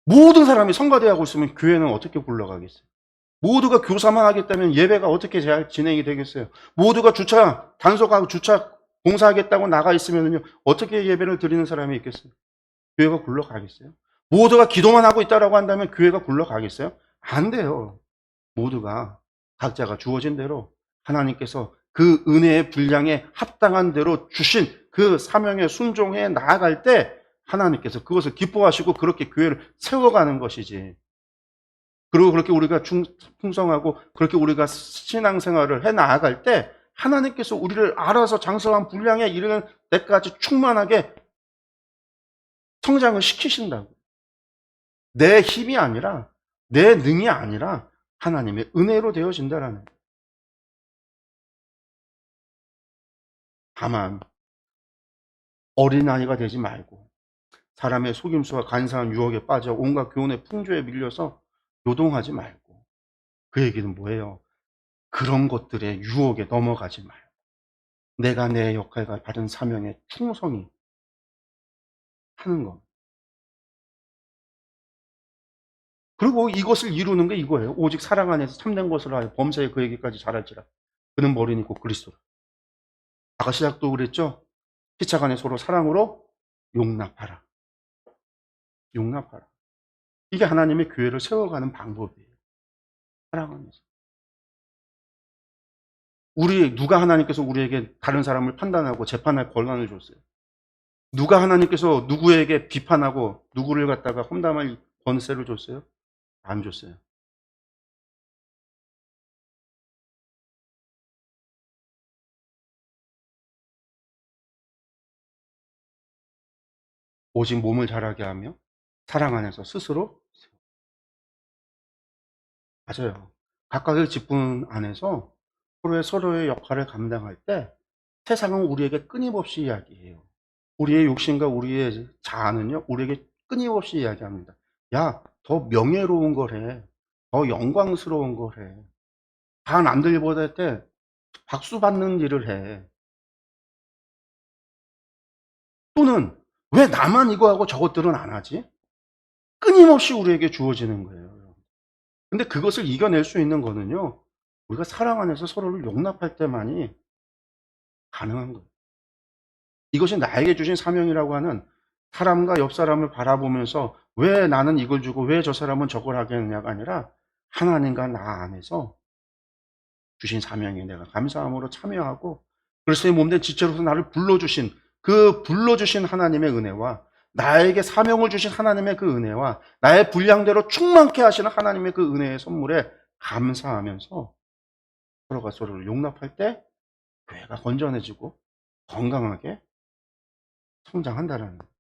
모든 사람이 성가대하고 있으면 교회는 어떻게 굴러가겠어요? 모두가 교사만 하겠다면 예배가 어떻게 잘 진행이 되겠어요? 모두가 단속하고 주차 봉사하겠다고 나가 있으면요, 어떻게 예배를 드리는 사람이 있겠어요? 교회가 굴러가겠어요? 모두가 기도만 하고 있다라고 한다면 교회가 굴러가겠어요? 안 돼요. 모두가 각자가 주어진 대로 하나님께서 그 은혜의 분량에 합당한 대로 주신 그 사명에 순종해 나아갈 때 하나님께서 그것을 기뻐하시고 그렇게 교회를 세워가는 것이지. 그리고 그렇게 우리가 풍성하고 그렇게 우리가 신앙생활을 해 나아갈 때 하나님께서 우리를 알아서 장성한 분량에 이르는 때까지 충만하게 성장을 시키신다고. 내 힘이 아니라, 내 능이 아니라 하나님의 은혜로 되어진다라는 거예요. 다만 어린아이가 되지 말고 사람의 속임수와 간사한 유혹에 빠져 온갖 교훈의 풍조에 밀려서 요동하지 말고, 그 얘기는 뭐예요? 그런 것들의 유혹에 넘어가지 말고 내가 내 역할과 받은 사명에 충성히 하는 것. 그리고 이것을 이루는 게 이거예요. 오직 사랑 안에서 참된 것을 하여 범사에 그 얘기까지 잘할지라. 그는 머리는 곧 그리스도라. 아까 시작도 그랬죠? 피차간에 서로 사랑으로 용납하라. 용납하라. 이게 하나님의 교회를 세워가는 방법이에요. 사랑 안에서. 누가 하나님께서 우리에게 다른 사람을 판단하고 재판할 권한을 줬어요? 누가 하나님께서 누구에게 비판하고 누구를 갖다가 험담할 권세를 줬어요? 안 줬어요. 오직 몸을 자라게 하며 사랑 안에서 스스로 맞아요. 각각의 직분 안에서 서로의 역할을 감당할 때 세상은 우리에게 끊임없이 이야기해요. 우리의 욕심과 우리의 자아는요, 우리에게 끊임없이 이야기합니다. 야, 더 명예로운 걸 해. 더 영광스러운 걸 해. 다 남들보다 할 때 박수 받는 일을 해. 또는 왜 나만 이거 하고 저것들은 안 하지? 끊임없이 우리에게 주어지는 거예요. 근데 그것을 이겨낼 수 있는 거는요, 우리가 사랑 안에서 서로를 용납할 때만이 가능한 거예요. 이것이 나에게 주신 사명이라고 하는, 사람과 옆 사람을 바라보면서 왜 나는 이걸 주고 왜 저 사람은 저걸 하겠느냐가 아니라 하나님과 나 안에서 주신 사명에 내가 감사함으로 참여하고 그리스도의 몸된 지체로서 나를 불러주신 그 불러주신 하나님의 은혜와 나에게 사명을 주신 하나님의 그 은혜와 나의 분량대로 충만케 하시는 하나님의 그 은혜의 선물에 감사하면서 서로가 서로를 용납할 때 교회가 건전해지고 건강하게 성장한다라는 거예요.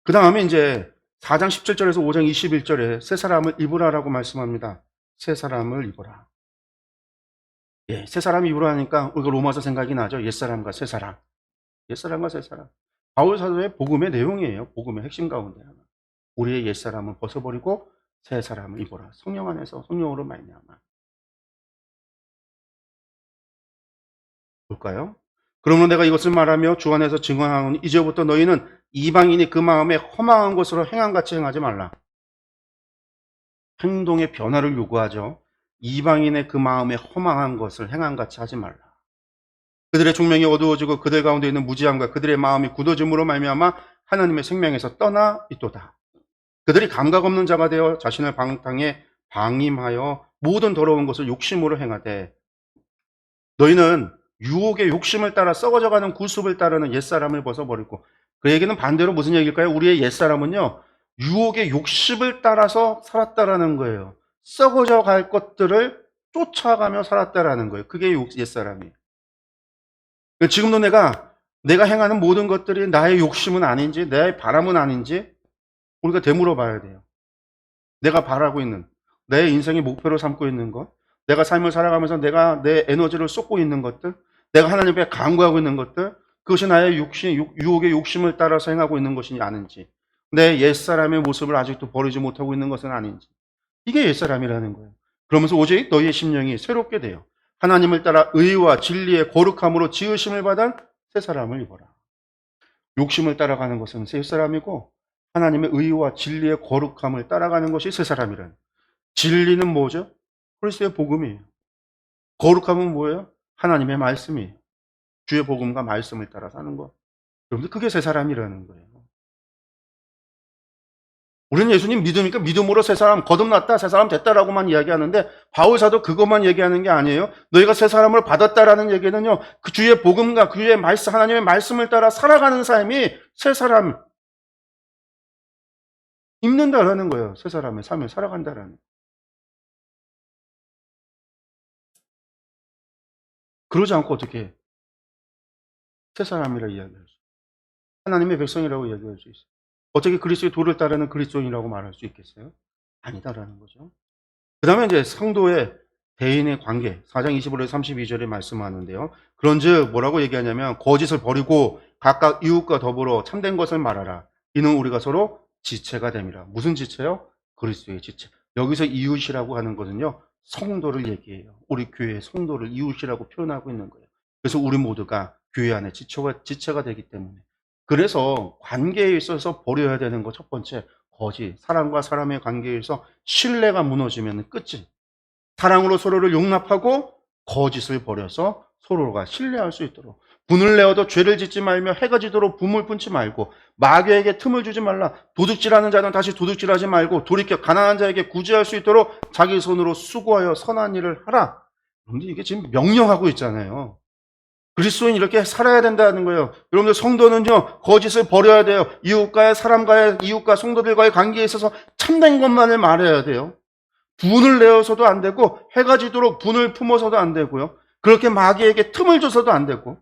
그 다음에 이제 4장 17절에서 5장 21절에 새 사람을 입으라라고 말씀합니다. 새 사람을 입어라. 예, 새 사람 입으라 하니까 우리가 로마서 생각이 나죠. 옛사람과 새 사람. 옛사람과 새 사람. 바울 사도의 복음의 내용이에요. 복음의 핵심 가운데 하나. 우리의 옛사람을 벗어버리고 새 사람을 입어라. 성령 안에서 성령으로 말미암아. 볼까요? 그러므로 내가 이것을 말하며 주 안에서 증언하노니 이제부터 너희는 이방인이 그 마음에 허망한 것으로 행함같이 행하지 말라. 행동의 변화를 요구하죠. 이방인의 그 마음에 허망한 것을 행함같이 하지 말라. 그들의 총명이 어두워지고 그들 가운데 있는 무지함과 그들의 마음이 굳어짐으로 말미암아 하나님의 생명에서 떠나 있도다. 그들이 감각 없는 자가 되어 자신을 방탕에 방임하여 모든 더러운 것을 욕심으로 행하되 너희는 유혹의 욕심을 따라 썩어져가는 구습을 따르는 옛사람을 벗어버리고, 그 얘기는 반대로 무슨 얘기일까요? 우리의 옛사람은요, 유혹의 욕심을 따라서 살았다라는 거예요. 썩어져 갈 것들을 쫓아가며 살았다라는 거예요. 그게 옛사람이에요. 지금도 내가 행하는 모든 것들이 나의 욕심은 아닌지, 내 바람은 아닌지, 우리가 되물어 봐야 돼요. 내가 바라고 있는, 내 인생의 목표로 삼고 있는 것, 내가 삶을 살아가면서 내가 내 에너지를 쏟고 있는 것들, 내가 하나님 앞에 간구하고 있는 것들, 그것이 나의 유혹의 욕심을 따라서 행하고 있는 것이 아닌지, 내 옛사람의 모습을 아직도 버리지 못하고 있는 것은 아닌지, 이게 옛사람이라는 거예요. 그러면서 오직 너희의 심령이 새롭게 되어 하나님을 따라 의와 진리의 거룩함으로 지으심을 받은 새 사람을 입어라. 욕심을 따라가는 것은 새 사람이고 하나님의 의와 진리의 거룩함을 따라가는 것이 새 사람이라는. 진리는 뭐죠? 그리스도의 복음이에요. 거룩함은 뭐예요? 하나님의 말씀이에요. 주의 복음과 말씀을 따라 사는 것. 여러분들 그게 새 사람이라는 거예요. 우리는 예수님 믿으니까 믿음으로 새 사람 거듭났다, 새 사람 됐다라고만 이야기하는데 바울 사도 그것만 얘기하는 게 아니에요. 너희가 새 사람을 받았다라는 얘기는요, 그 주의 복음과 그의 말씀, 하나님의 말씀을 따라 살아가는 삶이 새 사람 입는다라는 거예요. 새 사람의 삶을 살아간다라는. 그러지 않고 어떻게 해? 새 사람이라 이야기할 수, 하나님의 백성이라고 이야기할 수 있어요. 어떻게 그리스도의 도를 따르는 그리스도인이라고 말할 수 있겠어요? 아니다라는 거죠. 그다음에 이제 성도의 대인의 관계, 4장 25절에서 32절에 말씀하는데요. 그런즉 뭐라고 얘기하냐면 거짓을 버리고 각각 이웃과 더불어 참된 것을 말하라. 이는 우리가 서로 지체가 됨이라. 무슨 지체요? 그리스도의 지체. 여기서 이웃이라고 하는 것은요, 성도를 얘기해요. 우리 교회의 성도를 이웃이라고 표현하고 있는 거예요. 그래서 우리 모두가 교회 안에 지체가 되기 때문에. 그래서 관계에 있어서 버려야 되는 거 첫 번째, 거짓. 사람과 사람의 관계에서 신뢰가 무너지면 끝이. 사랑으로 서로를 용납하고 거짓을 버려서 서로가 신뢰할 수 있도록. 분을 내어도 죄를 짓지 말며 해가 지도록 붐을 끊지 말고 마귀에게 틈을 주지 말라. 도둑질하는 자는 다시 도둑질하지 말고 돌이켜 가난한 자에게 구제할 수 있도록 자기 손으로 수고하여 선한 일을 하라. 그런데 이게 지금 명령하고 있잖아요. 그리스도인 이렇게 살아야 된다는 거예요. 여러분들 성도는요, 거짓을 버려야 돼요. 이웃과 성도들과의 관계에 있어서 참된 것만을 말해야 돼요. 분을 내어서도 안 되고 해가 지도록 분을 품어서도 안 되고요. 그렇게 마귀에게 틈을 줘서도 안 되고,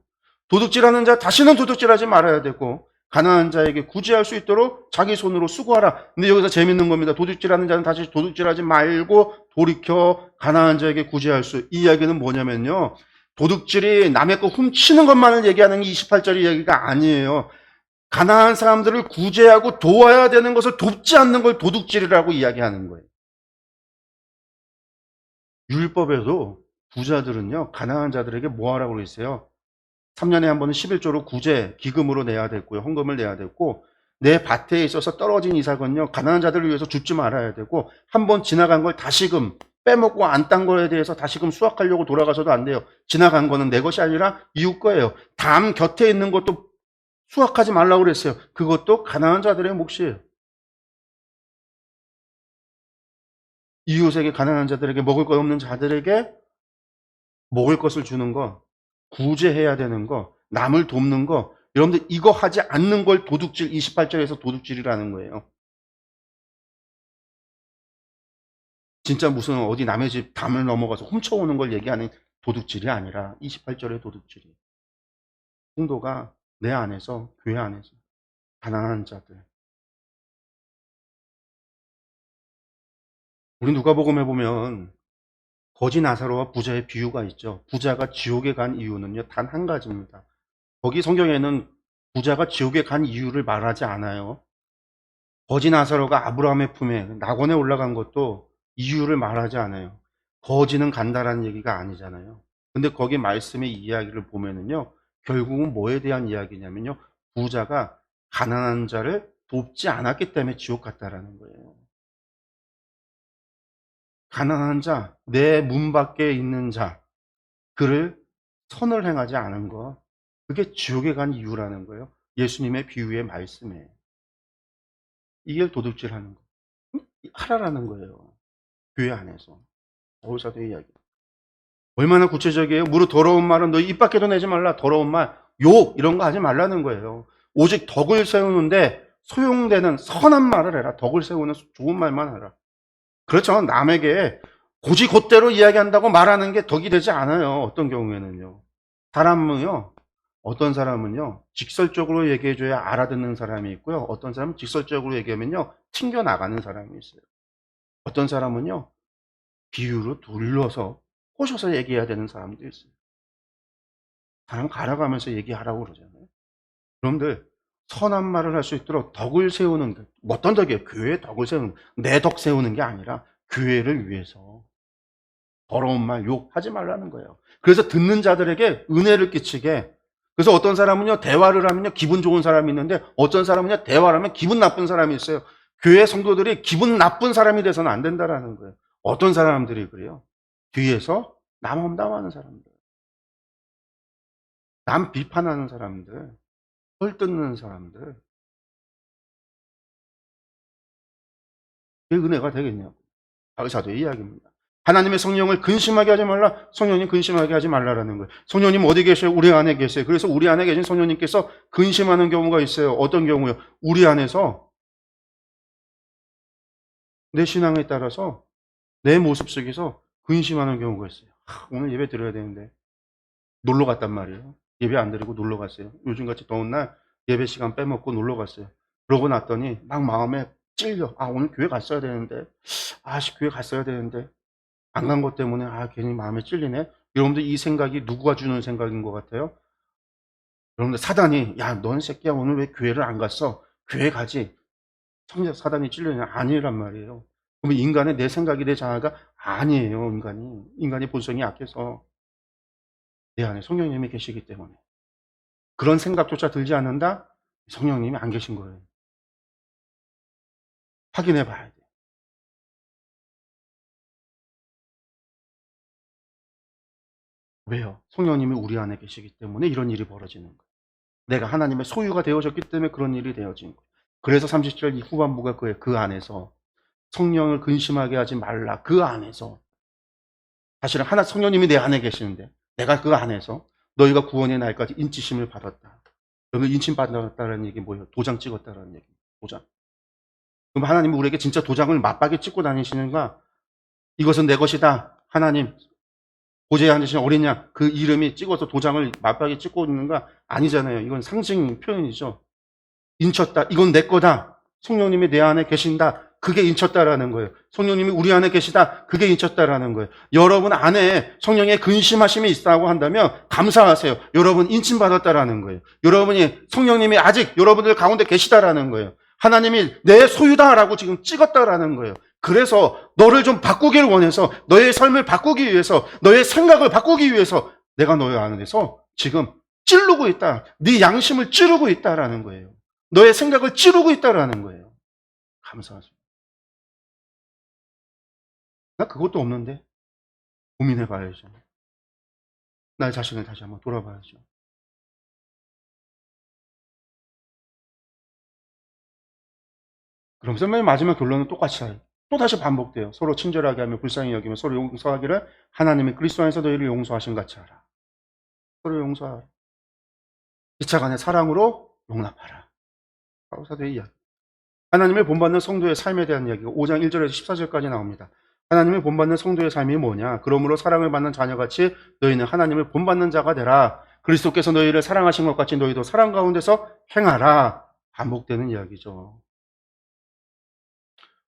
도둑질하는 자 다시는 도둑질하지 말아야 되고, 가난한 자에게 구제할 수 있도록 자기 손으로 수고하라. 근데 여기서 재밌는 겁니다. 도둑질하는 자는 다시 도둑질하지 말고 돌이켜 가난한 자에게 구제할 수. 이 이야기는 뭐냐면요, 도둑질이 남의 거 훔치는 것만을 얘기하는 28절 이야기가 아니에요. 가난한 사람들을 구제하고 도와야 되는 것을 돕지 않는 걸 도둑질이라고 이야기하는 거예요. 율법에도 부자들은요, 가난한 자들에게 뭐 하라고 그랬어요? 3년에 한 번은 11조로 구제, 기금으로 내야 됐고요. 헌금을 내야 됐고, 내 밭에 있어서 떨어진 이삭은요, 가난한 자들을 위해서 줍지 말아야 되고, 한 번 지나간 걸 다시금 빼먹고 안 딴 거에 대해서 다시금 수확하려고 돌아가서도 안 돼요. 지나간 거는 내 것이 아니라 이웃 거예요. 담 곁에 있는 것도 수확하지 말라고 그랬어요. 그것도 가난한 자들의 몫이에요. 이웃에게, 가난한 자들에게, 먹을 것 없는 자들에게 먹을 것을 주는 거, 구제해야 되는 거, 남을 돕는 거, 여러분들 이거 하지 않는 걸 도둑질, 28절에서 도둑질이라는 거예요. 진짜 무슨 어디 남의 집 담을 넘어가서 훔쳐오는 걸 얘기하는 도둑질이 아니라 28절의 도둑질이. 성도가 내 안에서, 교회 안에서 가난한 자들. 우리 누가복음에 보면 거지 나사로와 부자의 비유가 있죠. 부자가 지옥에 간 이유는요, 단 한 가지입니다. 거기 성경에는 부자가 지옥에 간 이유를 말하지 않아요. 거지 나사로가 아브라함의 품에 낙원에 올라간 것도 이유를 말하지 않아요. 거지는 간다라는 얘기가 아니잖아요. 근데 거기 말씀의 이야기를 보면은요, 결국은 뭐에 대한 이야기냐면요, 부자가 가난한 자를 돕지 않았기 때문에 지옥 갔다라는 거예요. 가난한 자, 내 문 밖에 있는 자, 그를 선을 행하지 않은 거, 그게 지옥에 간 이유라는 거예요. 예수님의 비유의 말씀에. 이게 도둑질 하는 거. 하라라는 거예요. 교회 안에서. 어울사도의 이야기. 얼마나 구체적이에요? 무릇 더러운 말은 너 입 밖에도 내지 말라. 더러운 말, 욕 이런 거 하지 말라는 거예요. 오직 덕을 세우는데 소용되는 선한 말을 해라. 덕을 세우는 좋은 말만 해라. 그렇죠. 남에게 고지곧대로 이야기한다고 말하는 게 덕이 되지 않아요. 어떤 경우에는요. 사람은요. 어떤 사람은요. 직설적으로 얘기해줘야 알아듣는 사람이 있고요. 어떤 사람은 직설적으로 얘기하면요. 튕겨나가는 사람이 있어요. 어떤 사람은요. 비유로 둘러서 꼬셔서 얘기해야 되는 사람도 있어요. 사람 갈아가면서 얘기하라고 그러잖아요. 여러분들 선한 말을 할 수 있도록 덕을 세우는 것. 어떤 덕이에요? 교회의 덕을 세우는, 내 덕 세우는 게 아니라 교회를 위해서 더러운 말, 욕하지 말라는 거예요. 그래서 듣는 자들에게 은혜를 끼치게. 그래서 어떤 사람은요, 대화를 하면요, 기분 좋은 사람이 있는데 어떤 사람은요, 대화를 하면 기분 나쁜 사람이 있어요. 교회 성도들이 기분 나쁜 사람이 돼서는 안 된다라는 거예요. 어떤 사람들이 그래요? 뒤에서 남 험담하는 사람들, 남 비판하는 사람들, 헐뜯는 사람들. 그게 은혜가 되겠냐고. 사도의 이야기입니다. 하나님의 성령을 근심하게 하지 말라. 성령님 근심하게 하지 말라라는 거예요. 성령님 어디 계셔요? 우리 안에 계세요. 그래서 우리 안에 계신 성령님께서 근심하는 경우가 있어요. 어떤 경우요? 우리 안에서 내 신앙에 따라서 내 모습 속에서 근심하는 경우가 있어요. 오늘 예배 드려야 되는데 놀러 갔단 말이에요. 예배 안 드리고 놀러 갔어요. 요즘같이 더운 날 예배 시간 빼먹고 놀러 갔어요. 그러고 났더니 막 마음에 찔려. 아, 오늘 교회 갔어야 되는데. 아씨, 교회 갔어야 되는데. 안 간 것 때문에 아, 괜히 마음에 찔리네. 여러분들 이 생각이 누구가 주는 생각인 것 같아요? 여러분들 사단이 야, 넌 새끼야 오늘 왜 교회를 안 갔어? 교회 가지. 사단이 찔리냐? 아니란 말이에요. 그러면 인간의 내 생각이 내 자아가 아니에요. 인간이 본성이 약해서 내 안에 성령님이 계시기 때문에 그런 생각조차 들지 않는다? 성령님이 안 계신 거예요. 확인해 봐야 돼요. 왜요? 성령님이 우리 안에 계시기 때문에 이런 일이 벌어지는 거예요. 내가 하나님의 소유가 되어졌기 때문에 그런 일이 되어진 거예요. 그래서 30절 이 후반부가 그예요. 그 안에서 성령을 근심하게 하지 말라. 그 안에서 사실은 하나 성령님이 내 안에 계시는데 내가 그 안에서 너희가 구원의 날까지 인치심을 받았다. 그러면 인침 받았다는 얘기 뭐예요? 도장 찍었다는 얘기. 도장. 그럼 하나님은 우리에게 진짜 도장을 맞박에 찍고 다니시는가? 이것은 내 것이다. 하나님 보좌에 앉으신 어린 양 그 이름이 찍어서 도장을 맞박에 찍고 있는가? 아니잖아요. 이건 상징 표현이죠. 인쳤다. 이건 내 거다. 성령님이 내 안에 계신다. 그게 인쳤다라는 거예요. 성령님이 우리 안에 계시다. 그게 인쳤다라는 거예요. 여러분 안에 성령의 근심하심이 있다고 한다면 감사하세요. 여러분 인침받았다라는 거예요. 여러분이 성령님이 아직 여러분들 가운데 계시다라는 거예요. 하나님이 내 소유다라고 지금 찍었다라는 거예요. 그래서 너를 좀 바꾸기를 원해서 너의 삶을 바꾸기 위해서 너의 생각을 바꾸기 위해서 내가 너의 안에서 지금 찌르고 있다. 네 양심을 찌르고 있다라는 거예요. 너의 생각을 찌르고 있다라는 거예요. 감사하죠. 나 그것도 없는데 고민해 봐야죠. 나 자신을 다시 한번 돌아봐야죠. 그러면서 맨 마지막 결론은 똑같이 해요. 또 다시 반복돼요. 서로 친절하게 하며 불쌍히 여기며 서로 용서하기를 하나님이 그리스도 안에서 너희를 용서하신 같이 하라. 서로 용서하라. 기차간의 사랑으로 용납하라. 바로 사도의 이야기. 하나님을 본받는 성도의 삶에 대한 이야기가 5장 1절에서 14절까지 나옵니다. 하나님을 본받는 성도의 삶이 뭐냐? 그러므로 사랑을 받는 자녀같이 너희는 하나님을 본받는 자가 되라. 그리스도께서 너희를 사랑하신 것 같이 너희도 사랑 가운데서 행하라. 반복되는 이야기죠.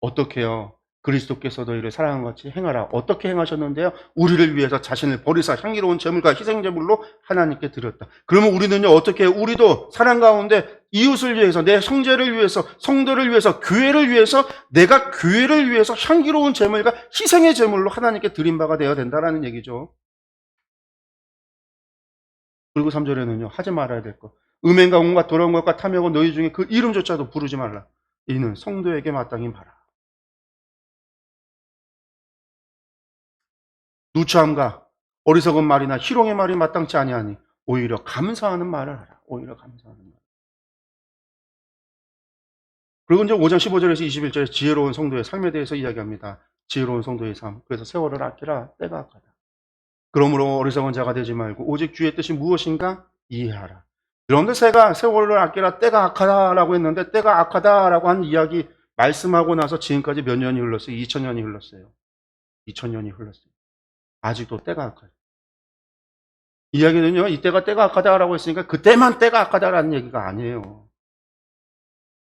어떻게요? 그리스도께서 너희를 사랑한 것 같이 행하라. 어떻게 행하셨는데요? 우리를 위해서 자신을 버리사 향기로운 제물과 희생제물로 하나님께 드렸다. 그러면 우리는요, 어떻게 해요? 우리도 사랑 가운데 이웃을 위해서, 내 형제를 위해서, 성도를 위해서, 교회를 위해서, 내가 교회를 위해서 향기로운 제물과 희생의 제물로 하나님께 드린 바가 되어야 된다는 얘기죠. 그리고 3절에는요, 하지 말아야 될 것. 음행과 온갖 더러운 것과 탐욕은 너희 중에 그 이름조차도 부르지 말라. 이는 성도에게 마땅히 말하. 누추함과 어리석은 말이나 희롱의 말이 마땅치 아니하니 오히려 감사하는 말을 하라. 오히려 감사하는 말. 그리고 이제 5장 15절에서 21절에 지혜로운 성도의 삶에 대해서 이야기합니다. 지혜로운 성도의 삶. 그래서 세월을 아끼라. 때가 악하다. 그러므로 어리석은 자가 되지 말고 오직 주의 뜻이 무엇인가 이해하라. 여러분들 제가 세월을 아끼라 때가 악하다라고 했는데 때가 악하다라고 한 이야기 말씀하고 나서 지금까지 몇 년이 흘렀어요? 2000년이 흘렀어요. 2000년이 흘렀어요. 아직도 때가 악하다. 이야기는요, 이때가 때가 악하다라고 했으니까 그때만 때가 악하다라는 얘기가 아니에요.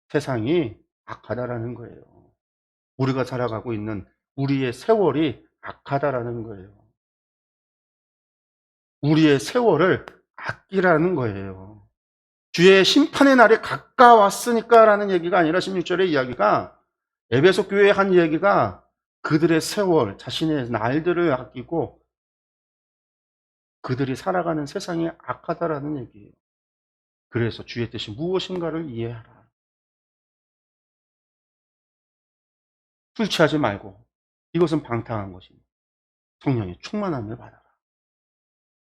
세상이 악하다라는 거예요. 우리가 살아가고 있는 우리의 세월이 악하다라는 거예요. 우리의 세월을 아끼라는 거예요. 주의 심판의 날이 가까웠으니까라는 얘기가 아니라 16절의 이야기가 에베소 교회의 한 이야기가 그들의 세월, 자신의 날들을 아끼고 그들이 살아가는 세상이 악하다라는 얘기예요. 그래서 주의 뜻이 무엇인가를 이해하라. 술 취하지 말고 이것은 방탕한 것입니다. 성령의 충만함을 받아라.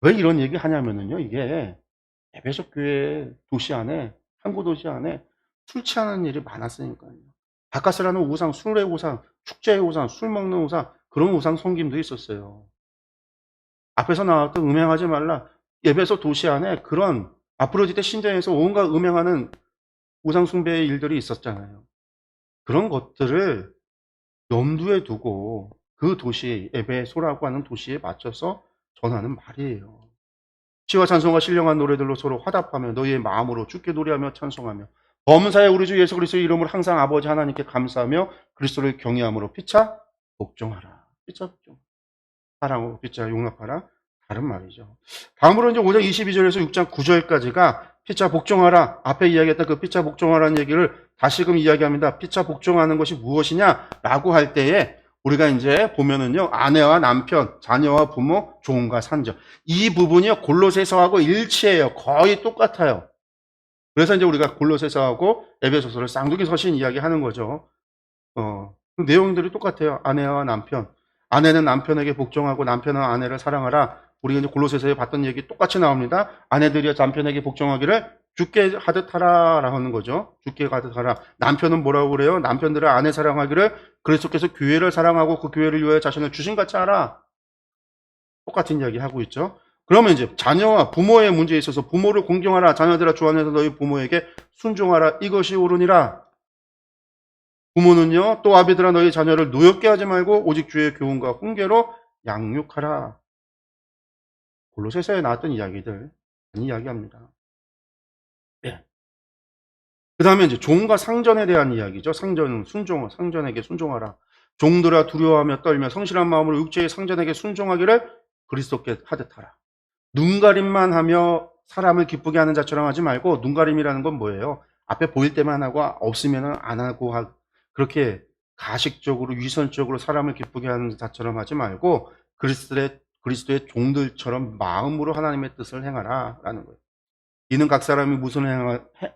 왜 이런 얘기 하냐면요. 이게 에베소 교회 도시 안에 항구 도시 안에 술 취하는 일이 많았으니까요. 바카스라는 우상, 술의 우상, 축제의 우상, 술 먹는 우상 그런 우상 섬김도 있었어요. 앞에서 나왔던 음행하지 말라. 에베소 도시 안에 그런 아프로디테 신전에서 온갖 음행하는 우상 숭배의 일들이 있었잖아요. 그런 것들을 염두에 두고 그 도시 에베소라고 하는 도시에 맞춰서 전하는 말이에요. 시와 찬송과 신령한 노래들로 서로 화답하며 너희의 마음으로 주께 노래하며 찬송하며 범사에 우리 주 예수 그리스도의 이름으로 항상 아버지 하나님께 감사하며 그리스도를 경외함으로 피차 복종하라. 피차 복종. 사랑으로 피차 용납하라. 다른 말이죠. 다음으로 이제 5장 22절에서 6장 9절까지가 피차 복종하라. 앞에 이야기했던 그 피차 복종하라는 얘기를 다시금 이야기합니다. 피차 복종하는 것이 무엇이냐라고 할 때에 우리가 이제 보면은요, 아내와 남편, 자녀와 부모, 종과 산적. 이 부분이요, 골로새서하고 일치해요. 거의 똑같아요. 그래서 이제 우리가 골로새서하고 에베소서를 쌍둥이 서신 이야기하는 거죠. 그 내용들이 똑같아요. 아내와 남편. 아내는 남편에게 복종하고 남편은 아내를 사랑하라. 우리가 이제 골로새서에 봤던 얘기 똑같이 나옵니다. 아내들이 남편에게 복종하기를 주께 하듯 하라라고 하는 거죠. 주께 하듯 하라. 남편은 뭐라고 그래요? 남편들은 아내 사랑하기를 그리스도께서 교회를 사랑하고 그 교회를 위하여 자신을 주신같이 하라. 똑같은 이야기 하고 있죠. 그러면 이제 자녀와 부모의 문제에 있어서 부모를 공경하라. 자녀들아 주 안에서 너희 부모에게 순종하라. 이것이 옳으니라. 부모는요, 또 아비들아 너희 자녀를 노엽게 하지 말고 오직 주의 교훈과 훈계로 양육하라. 골로새서에 나왔던 이야기들 많이 이야기합니다. 네. 그 다음에 이제 종과 상전에 대한 이야기죠. 상전, 상전에게 순종하라. 종들아 두려워하며 떨며 성실한 마음으로 육체의 상전에게 순종하기를 그리스도께 하듯 하라. 눈가림만 하며 사람을 기쁘게 하는 자처럼 하지 말고, 눈가림이라는 건 뭐예요? 앞에 보일 때만 하고 없으면 안 하고 그렇게 가식적으로 위선적으로 사람을 기쁘게 하는 자처럼 하지 말고 그리스도의 종들처럼 마음으로 하나님의 뜻을 행하라 라는 거예요. 이는 각 사람이 무슨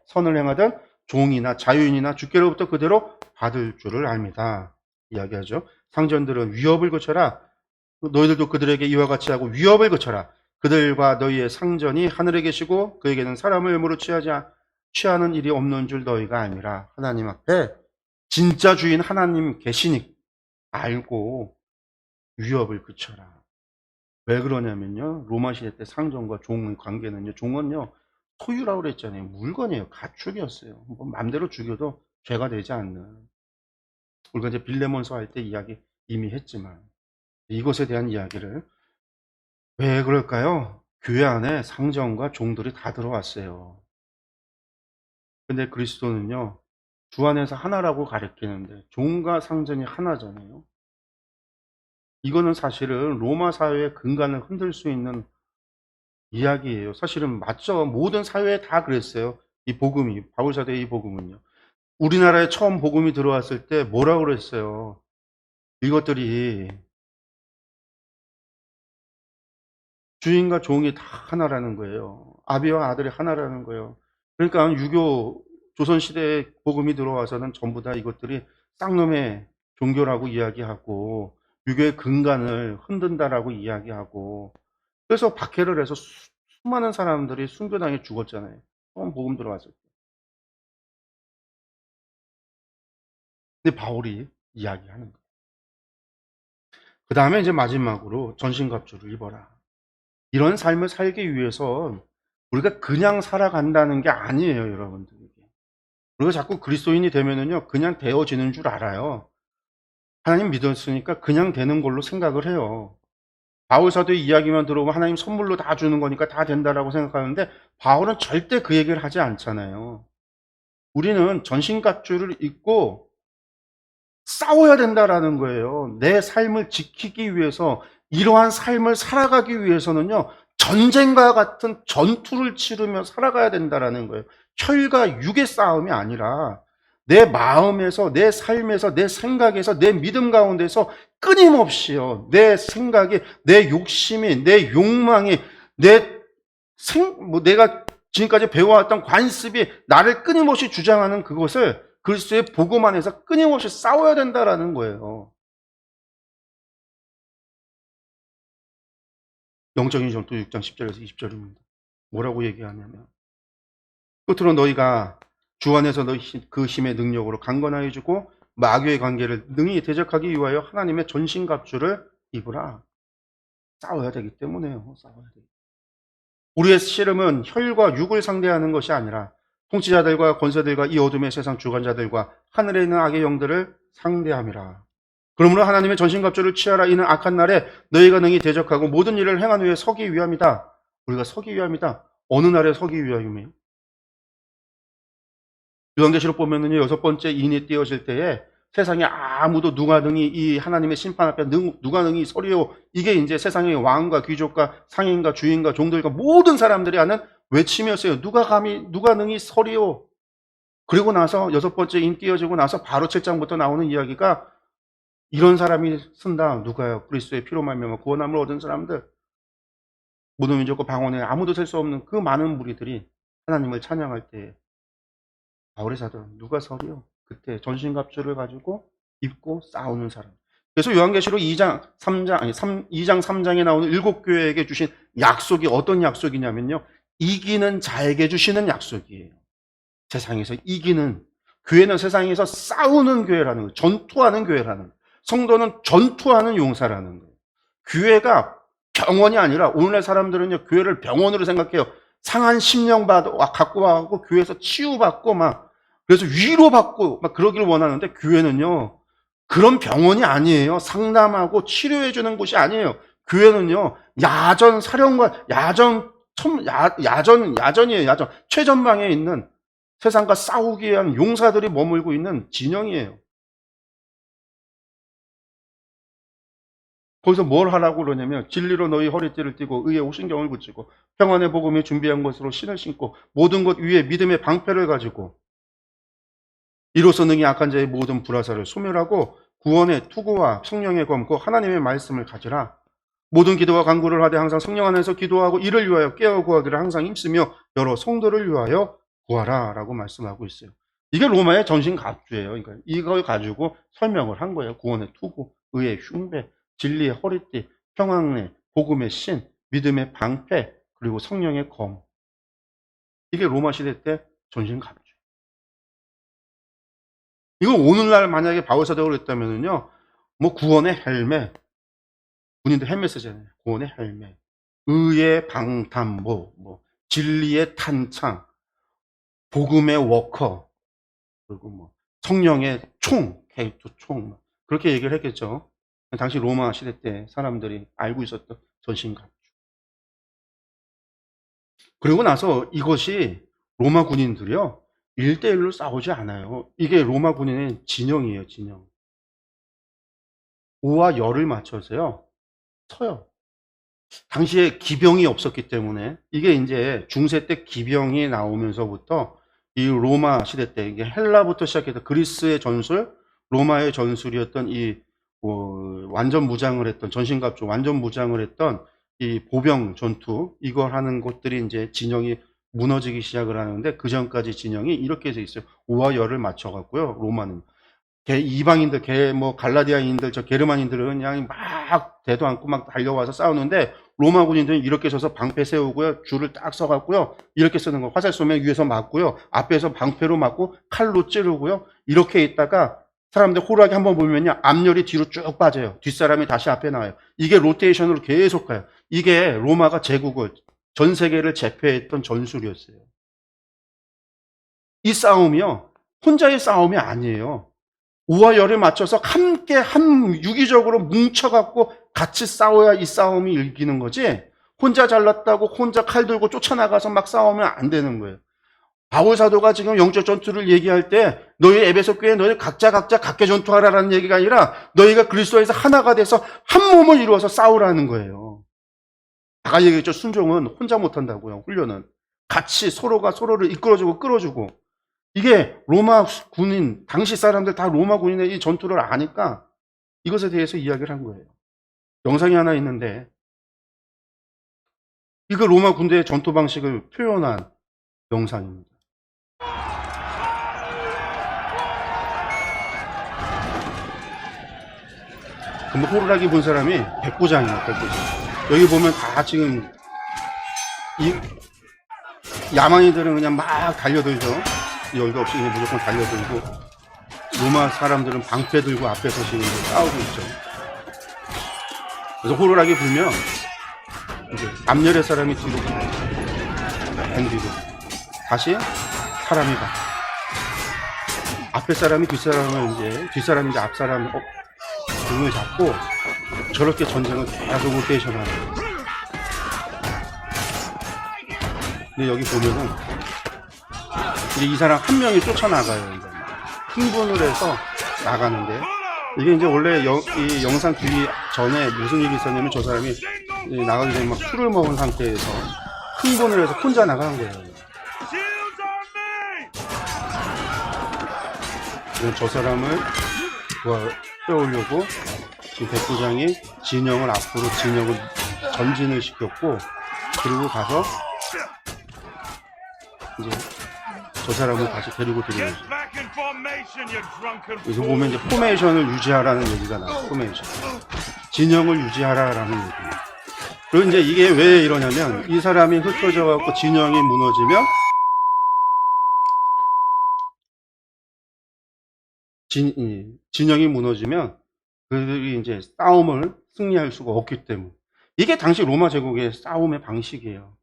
선을 행하든 종이나 자유인이나 주께로부터 그대로 받을 줄을 압니다. 이야기하죠. 상전들은 위협을 거쳐라. 너희들도 그들에게 이와 같이 하고 위협을 거쳐라. 그들과 너희의 상전이 하늘에 계시고 그에게는 사람을 의무로 취하는 일이 없는 줄 너희가 알미라. 하나님 앞에 진짜 주인 하나님 계시니 알고 위협을 그쳐라. 왜 그러냐면요, 로마 시대 때 상전과 종의 관계는요, 종은요 소유라고 그랬잖아요. 물건이에요. 가축이었어요. 뭐 맘대로 죽여도 죄가 되지 않는. 우리가 이제 빌레몬서 할 때 이야기 이미 했지만 이것에 대한 이야기를, 왜 그럴까요? 교회 안에 상전과 종들이 다 들어왔어요. 근데 그리스도는요, 주 안에서 하나라고 가르치는데 종과 상전이 하나잖아요. 이거는 사실은 로마 사회의 근간을 흔들 수 있는 이야기예요. 사실은 맞죠. 모든 사회에 다 그랬어요. 이 복음이, 바울사도의 이 복음은요. 우리나라에 처음 복음이 들어왔을 때 뭐라고 그랬어요? 이것들이 주인과 종이 다 하나라는 거예요. 아비와 아들이 하나라는 거예요. 그러니까 유교 조선시대에 복음이 들어와서는 전부 다 이것들이 쌍놈의 종교라고 이야기하고 유교의 근간을 흔든다라고 이야기하고, 그래서 박해를 해서 수많은 사람들이 순교당해 죽었잖아요. 처음 복음 들어왔을 때. 근데 바울이 이야기하는 거예요. 그 다음에 이제 마지막으로 전신갑주를 입어라. 이런 삶을 살기 위해서 우리가 그냥 살아간다는 게 아니에요, 여러분들. 우리가 자꾸 그리스도인이 되면은요, 그냥 되어지는 줄 알아요. 하나님 믿었으니까 그냥 되는 걸로 생각을 해요. 바울 사도의 이야기만 들어보면 하나님 선물로 다 주는 거니까 다 된다라고 생각하는데, 바울은 절대 그 얘기를 하지 않잖아요. 우리는 전신갑주를 입고 싸워야 된다라는 거예요. 내 삶을 지키기 위해서, 이러한 삶을 살아가기 위해서는요, 전쟁과 같은 전투를 치르며 살아가야 된다라는 거예요. 혈과 육의 싸움이 아니라 내 마음에서, 내 삶에서, 내 생각에서, 내 믿음 가운데서 끊임없이요, 내 생각이, 내 욕심이, 내 욕망이, 내가 지금까지 배워왔던 관습이 나를 끊임없이 주장하는 그것을 그리스도의 복음 안에서 끊임없이 싸워야 된다라는 거예요. 영적인 전투 6장 10절에서 20절입니다. 뭐라고 얘기하냐면, 끝으로 너희가 주 안에서 너희 그 힘의 능력으로 강건하여 주고 마귀의 관계를 능히 대적하기 위하여 하나님의 전신갑주를 입으라. 싸워야 되기 때문에요. 싸워야 돼요. 우리의 씨름은 혈과 육을 상대하는 것이 아니라 통치자들과 권세들과 이 어둠의 세상 주관자들과 하늘에 있는 악의 영들을 상대함이라. 그러므로 하나님의 전신갑주를 취하라. 이는 악한 날에 너희가 능히 대적하고 모든 일을 행한 후에 서기 위함이다. 우리가 서기 위함이다. 어느 날에 서기 위함이에요? 요한계시록 보면은요, 6번째 인이 띄어질 때에 세상에 아무도 누가 능히 이 하나님의 심판 앞에 누가 능히 서리요. 이게 이제 세상의 왕과 귀족과 상인과 주인과 종들과 모든 사람들이 하는 외침이었어요. 누가 능히 서리요. 그리고 나서 6번째 인 띄어지고 나서 바로 7장부터 나오는 이야기가 이런 사람이 쓴다. 누가요? 그리스도의 피로 말미암아 구원함을 얻은 사람들. 모든 민족과 방언에 아무도 셀 수 없는 그 많은 무리들이 하나님을 찬양할 때에 바울의 사도는 누가 서리요? 그때 전신갑주를 가지고 입고 싸우는 사람. 그래서 요한계시록 2장 3장에 나오는 7교회에게 주신 약속이 어떤 약속이냐면요. 이기는 자에게 주시는 약속이에요. 세상에서 이기는, 교회는 세상에서 싸우는 교회라는 거예요. 전투하는 교회라는 거예요. 성도는 전투하는 용사라는 거예요. 교회가 병원이 아니라, 오늘날 사람들은요, 교회를 병원으로 생각해요. 상한 심령 갖고 와갖고 교회에서 치유받고 그래서 위로받고 그러길 원하는데, 교회는요, 그런 병원이 아니에요. 상담하고 치료해주는 곳이 아니에요. 교회는요, 야전 사령관, 야전이에요. 야전. 최전방에 있는 세상과 싸우기 위한 용사들이 머물고 있는 진영이에요. 거기서 뭘 하라고 그러냐면, 진리로 너희 허리띠를 띠고 의에 오신경을 붙이고 평안의 복음에 준비한 것으로 신을 신고 모든 것 위에 믿음의 방패를 가지고 이로써 능히 악한 자의 모든 불화살을 소멸하고 구원의 투구와 성령의 검, 그 하나님의 말씀을 가지라. 모든 기도와 간구를 하되 항상 성령 안에서 기도하고 이를 위하여 깨어 구하기를 항상 힘쓰며 여러 성도를 위하여 구하라 라고 말씀하고 있어요. 이게 로마의 전신갑주예요. 그러니까 이걸 가지고 설명을 한 거예요. 구원의 투구, 의의 흉배, 진리의 허리띠, 평안의 복음의 신, 믿음의 방패, 그리고 성령의 검. 이게 로마 시대 때 전신갑주. 이거 오늘날 만약에 바울 사도가 그랬다면요, 뭐 구원의 헬멧, 군인들 헬멧 쓰잖아요. 구원의 헬멧, 의의 방탄복, 진리의 탄창, 복음의 워커, 그리고 성령의 총, 개투 총, 그렇게 얘기를 했겠죠. 당시 로마 시대 때 사람들이 알고 있었던 전신갑주. 그리고 나서 이것이 로마 군인들이요, 1대1로 싸우지 않아요. 이게 로마 군인의 진영이에요, 진영. 오와 열을 맞춰서요, 서요. 당시에 기병이 없었기 때문에, 이게 이제 중세 때 기병이 나오면서부터 이 로마 시대 때, 이게 헬라부터 시작해서 그리스의 전술, 로마의 전술이었던 이 완전 무장을 했던, 전신갑주 완전 무장을 했던 이 보병 전투, 이걸 하는 곳들이 이제 진영이 무너지기 시작을 하는데, 그 전까지 진영이 이렇게 돼 있어요. 오와 열을 맞춰갖고요, 로마는. 이방인들, 갈라디아인들, 게르만인들은 그냥 막 대도 않고 막 달려와서 싸우는데, 로마 군인들은 이렇게 서서 방패 세우고요, 줄을 딱 써갖고요, 이렇게 쓰는 거, 화살 쏘면 위에서 맞고요, 앞에서 방패로 맞고 칼로 찌르고요, 이렇게 있다가 사람들 호루라기 한번 보면요, 앞열이 뒤로 쭉 빠져요. 뒷사람이 다시 앞에 나와요. 이게 로테이션으로 계속 가요. 이게 로마가 제국을, 전 세계를 제패했던 전술이었어요. 이 싸움이요, 혼자의 싸움이 아니에요. 오와 열을 맞춰서 함께 유기적으로 뭉쳐갖고 같이 싸워야 이 싸움이 이기는 거지, 혼자 잘났다고 혼자 칼 들고 쫓아나가서 막 싸우면 안 되는 거예요. 바울 사도가 지금 영적 전투를 얘기할 때, 너희 에베소 교회 너희 각자 각계 전투하라라는 얘기가 아니라 너희가 그리스도에서 하나가 돼서 한 몸을 이루어서 싸우라는 거예요. 아까 얘기했죠. 순종은 혼자 못한다고요. 훈련은 같이 서로가 서로를 이끌어주고 끌어주고. 이게 로마 군인, 당시 사람들 다 로마 군인의 이 전투를 아니까 이것에 대해서 이야기를 한 거예요. 영상이 하나 있는데, 이거 로마 군대의 전투 방식을 표현한 영상입니다. 근데 호루라기 본 사람이 백부장이에요, 백부장. 여기 보면 다 지금 이 야만이들은 그냥 막 달려들죠. 여유가 없이 그냥 무조건 달려들고, 로마 사람들은 방패 들고 앞에서 지금 싸우고 있죠. 그래서 호루라기 불면 이제 앞열의 사람이 뒤로 가요. 맨 뒤로. 다시 사람이 가. 앞에 사람이 뒷사람이 이제 앞 사람 등을 잡고 저렇게 전쟁을 계속 로테이션하는 거예요. 근데 여기 보면은 이제 이 사람 한 명이 쫓아나가요. 이제 흥분을 해서 나가는데, 이게 이제 원래 이 영상 뒤 전에 무슨 일이 있었냐면, 저 사람이 나가기 전에 막 술을 먹은 상태에서 흥분을 해서 혼자 나가는 거예요. 저 사람을 빼오려고 지금 백부장이 진영을 앞으로 전진을 시켰고, 그리고 가서 이제 저 사람을 다시 데리고 들어오죠. 여기서 보면 이제 포메이션을 유지하라는 얘기가 나와요. 포메이션. 진영을 유지하라라는 얘기입니다. 그리고 이제 이게 왜 이러냐면, 이 사람이 흩어져 갖고 진영이 무너지면 진영이 무너지면 그들이 이제 싸움을 승리할 수가 없기 때문에, 이게 당시 로마 제국의 싸움의 방식이에요.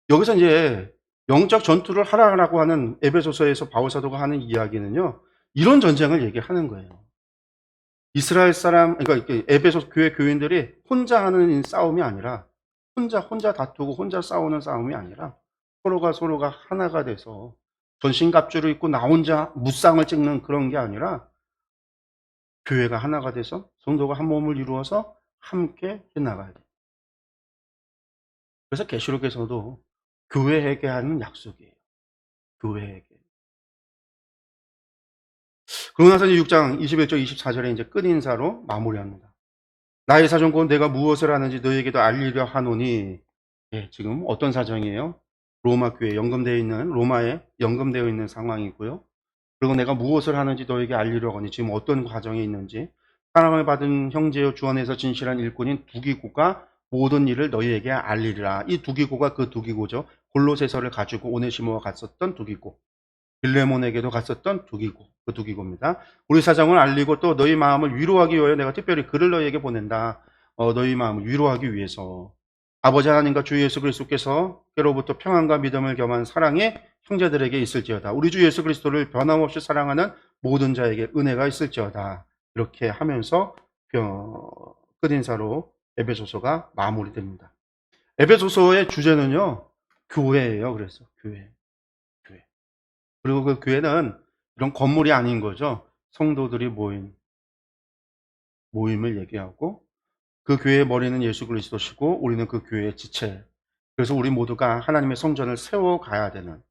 여기서 이제 영적 전투를 하라고 하는 에베소서에서 바울사도가 하는 이야기는요, 이런 전쟁을 얘기하는 거예요. 이스라엘 사람, 그러니까 에베소 교회 교인들이 혼자 하는 싸움이 아니라, 혼자 다투고 혼자 싸우는 싸움이 아니라, 서로가 하나가 돼서 전신갑주를 입고 나 혼자 무쌍을 찍는 그런 게 아니라, 교회가 하나가 돼서 성도가 한 몸을 이루어서 함께 해나가야 돼요. 그래서 계시록에서도 교회에게 하는 약속이에요. 교회에게. 그러고 나서 6장 21절 24절에 이제 끝인사로 마무리합니다. 나의 사정 곧 내가 무엇을 하는지 너희에게도 알리려 하노니. 예, 지금 어떤 사정이에요? 로마 교회 로마에 연금되어 있는 상황이고요. 그리고 내가 무엇을 하는지 너에게 알리려고 하니, 지금 어떤 과정에 있는지, 사랑을 받은 형제여 주 안에서 진실한 일꾼인 두기고가 모든 일을 너희에게 알리리라. 이 두기고가 그 두기고죠. 골로새서를 가지고 오네시모가 갔었던 두기고, 빌레몬에게도 갔었던 두기고, 그 두기고입니다. 우리 사정을 알리고 또 너희 마음을 위로하기 위하여 내가 특별히 그를 너희에게 보낸다. 너희 마음을 위로하기 위해서 아버지 하나님과 주 예수 그리스도께서 때로부터 평안과 믿음을 겸한 사랑이 형제들에게 있을지어다. 우리 주 예수 그리스도를 변함없이 사랑하는 모든 자에게 은혜가 있을지어다. 이렇게 하면서 끝인사로 에베소서가 마무리됩니다. 에베소서의 주제는요, 교회예요. 그래서 교회. 그리고 그 교회는 이런 건물이 아닌 거죠. 성도들이 모임을 얘기하고, 그 교회의 머리는 예수 그리스도시고 우리는 그 교회의 지체. 그래서 우리 모두가 하나님의 성전을 세워가야 되는,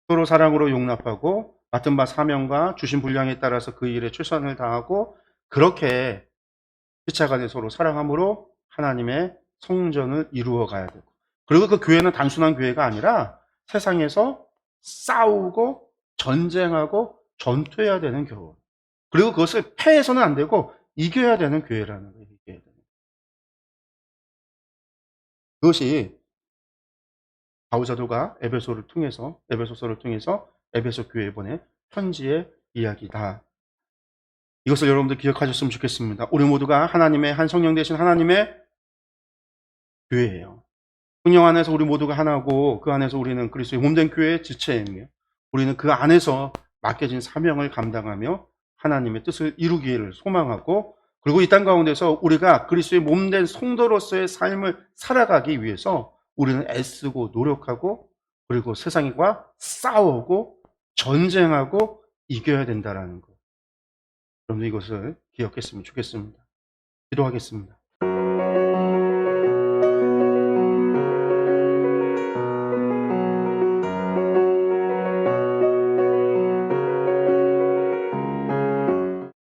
서로 사랑으로 용납하고 맡은 바 사명과 주신 분량에 따라서 그 일에 최선을 다하고, 그렇게 지체간에 서로 사랑함으로 하나님의 성전을 이루어 가야 되고, 그리고 그 교회는 단순한 교회가 아니라 세상에서 싸우고 전쟁하고 전투해야 되는 교회, 그리고 그것을 패해서는 안 되고 이겨야 되는 교회라는 거예요. 그것이 바울사도가 에베소서를 통해서 에베소 교회에 보낸 편지의 이야기다. 이것을 여러분들 기억하셨으면 좋겠습니다. 우리 모두가 하나님의 한 성령 되신 하나님의 교회예요. 성령 안에서 우리 모두가 하나고, 그 안에서 우리는 그리스도의 몸된 교회의 지체이며, 우리는 그 안에서 맡겨진 사명을 감당하며 하나님의 뜻을 이루기를 소망하고, 그리고 이 땅 가운데서 우리가 그리스도의 몸된 성도로서의 삶을 살아가기 위해서 우리는 애쓰고 노력하고, 그리고 세상과 싸우고 전쟁하고 이겨야 된다는 것. 여러분들 이것을 기억했으면 좋겠습니다. 기도하겠습니다.